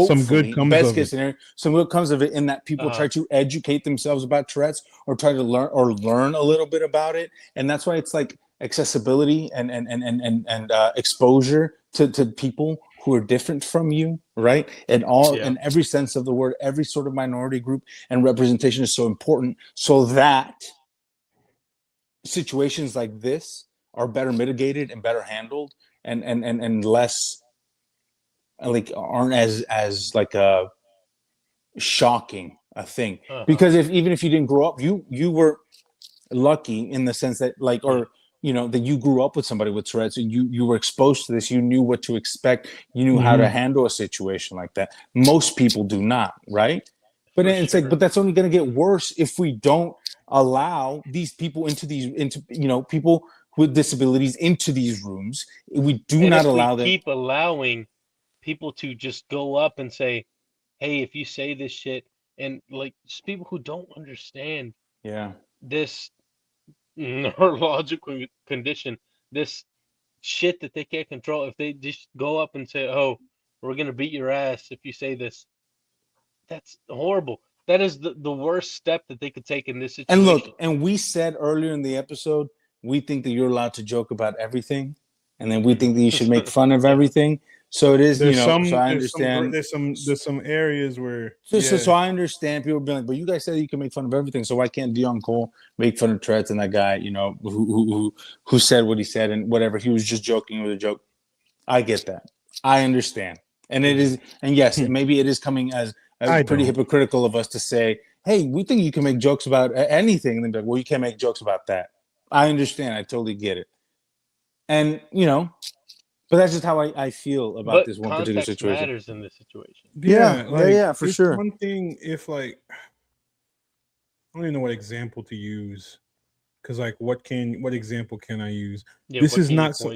Some good comes best of case it. scenario, some good comes of it in that people try to educate themselves about Tourette's or try to learn a little bit about it. And that's why it's like accessibility and exposure to people who are different from you, right? And in every sense of the word, every sort of minority group, and representation is so important so that situations like this are better mitigated and better handled and less like aren't as like a shocking a thing. Because even if you didn't grow up, you were lucky in the sense that like, or that you grew up with somebody with Tourette's and you were exposed to this, you knew what to expect, you knew how to handle a situation like that. Most people do not, right? But it's like, but that's only going to get worse if we don't allow these people into people with disabilities into these rooms. We do not allow them. Keep allowing people to just go up and say, hey, if you say this shit, and like just people who don't understand this neurological condition, this shit that they can't control, if they just go up and say, oh, we're gonna beat your ass if you say this, that's horrible. That is the worst step that they could take in this situation. And look, and we said earlier in the episode, we think that you're allowed to joke about everything, and then we think that you should make fun of everything. So it is, so I understand. There's some areas where. So I understand people being like, but you guys said you can make fun of everything, so why can't Dion Cole make fun of Tourette's and that guy, who said what he said and whatever, he was just joking with a joke. I get that. I understand, and it is, and yes, maybe it is coming as pretty hypocritical of us to say, hey, we think you can make jokes about anything, and then be like, well, you can't make jokes about that. I understand. I totally get it, and but that's just how I feel about this one particular situation. Matters in this situation. Yeah, for sure. One thing, if like, I don't even know what example to use, because like, what example can I use? This is not so.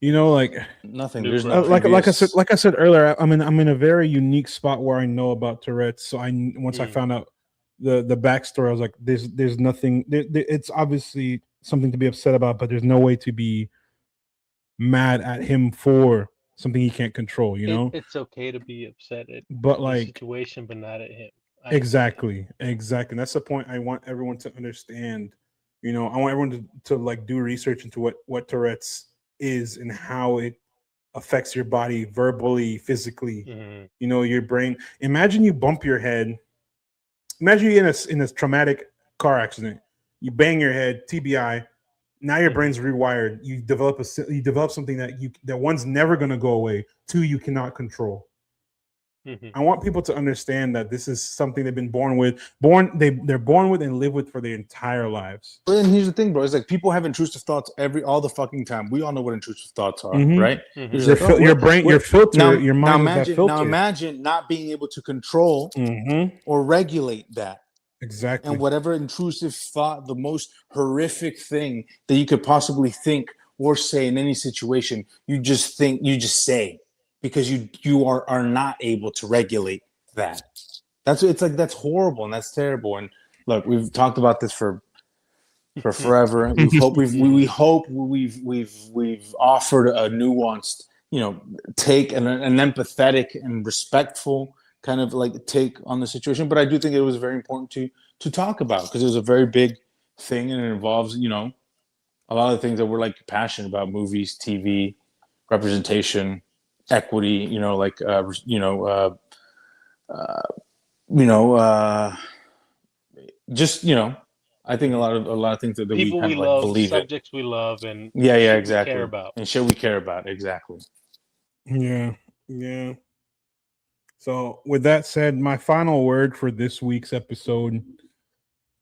Like nothing. There's like I said earlier, I'm in a very unique spot where I know about Tourette's. So once I found out the backstory, I was like, there's nothing. It's obviously something to be upset about, but there's no way to be mad at him for something he can't control. It's okay to be upset at the situation, but not at him. Exactly. That's the point I want everyone to understand. I want everyone to like do research into what Tourette's is and how it affects your body verbally, physically, your brain. Imagine you bump your head. Imagine you're in a traumatic car accident. You bang your head, TBI. Now your brain's rewired. You develop something that one's never going to go away. Two, you cannot control. Mhm. I want people to understand that this is something they've been born with. They're born with and live with for their entire lives. But then here's the thing, bro. It's like people have intrusive thoughts all the fucking time. We all know what intrusive thoughts are, Mhm. right? Mhm. You're Your, just like, your brain, your filter, now, your mind is that filter. now imagine not being able to control Mhm. or regulate that. Exactly. And whatever intrusive thought, the most horrific thing that you could possibly think or say in any situation, you just say, because you are not able to regulate that. That's horrible and that's terrible. And look, we've talked about this for forever. We hope we've offered a nuanced, take and an empathetic and respectful kind of like take on the situation. But I do think it was very important to talk about, because it was a very big thing and it involves, a lot of things that we're like passionate about: movies, TV, representation, equity, just, I think a lot of things that we People kind we of like love, believe in. subjects we love, and Yeah, shit exactly. we care about. And shit we care about, exactly. Yeah. So, with that said, my final word for this week's episode: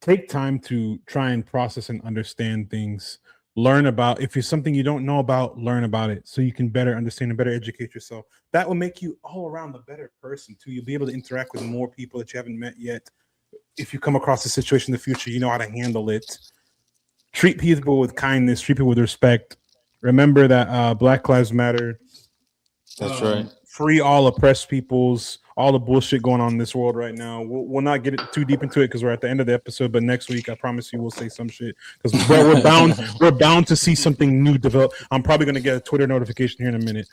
take time to try and process and understand things. Learn about, if it's something you don't know about, learn about it so you can better understand and better educate yourself. That will make you all around a better person too. You'll be able to interact with more people that you haven't met yet. If you come across a situation in the future, you know how to handle it. Treat people with kindness, treat people with respect. Remember that Black Lives Matter. That's right. Free all oppressed peoples, all the bullshit going on in this world right now. We'll not get too deep into it because we're at the end of the episode. But next week, I promise you, we'll say some shit because we're bound to see something new develop. I'm probably gonna get a Twitter notification here in a minute.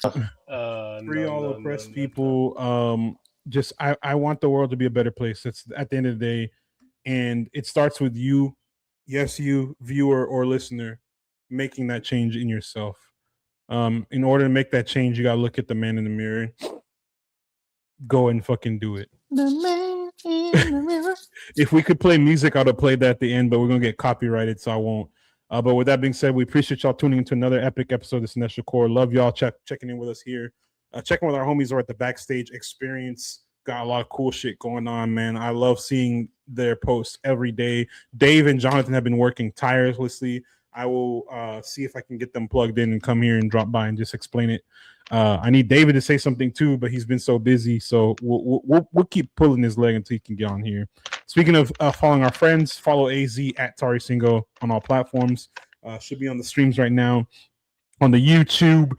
Free all oppressed people. Just I want the world to be a better place. That's at the end of the day, and it starts with you. Yes, you viewer or listener, making that change in yourself. In order to make that change, you gotta look at the man in the mirror. Go and fucking do it. The man in the mirror. If we could play music, I'd have played that at the end, but we're gonna get copyrighted, so I won't. But with that being said, we appreciate y'all tuning into another epic episode of Cinestro Core. Love y'all checking in with us here. Checking with our homies who are at the backstage experience. Got a lot of cool shit going on, man. I love seeing their posts every day. Dave and Jonathan have been working tirelessly. I will see if I can get them plugged in and come here and drop by and just explain it. I need David to say something too, but he's been so busy, so we'll keep pulling his leg until he can get on here. Speaking of following our friends, follow AZ at Tari Singo on all platforms. Should be on the streams right now on the YouTube.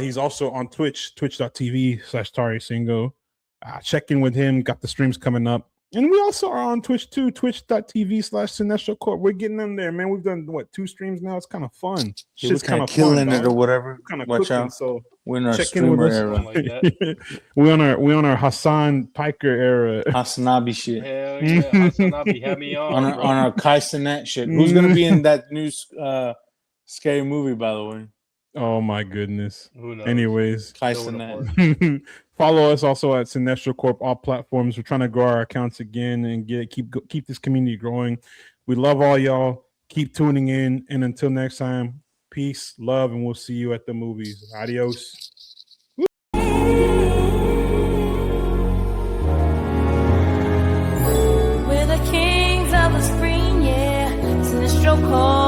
He's also on Twitch, twitch.tv/Tari Singo. Check in with him. Got the streams coming up. And we also are on Twitch too, twitch.tv/Cinestro Corp. We're getting them there, man. We've done 2 streams now. It's kind of fun. Shit's kind of killing it or whatever. Kind of Watch cooking, out. so We're in our check in with streamer us. era. Like we on our Hassan Piker era. Hasanabi shit. Hell yeah, Hasanabi, have me on. On our Kai Cenat shit. Who's gonna be in that new scary movie, by the way? Oh my goodness. Who knows? Anyways, Kai No one Cenat. Follow us also at Cinestro Corp, all platforms. We're trying to grow our accounts again and keep this community growing. We love all y'all. Keep tuning in, and until next time, peace, love, and we'll see you at the movies. Adios. We're the kings of the spring, yeah. Cinestro Core.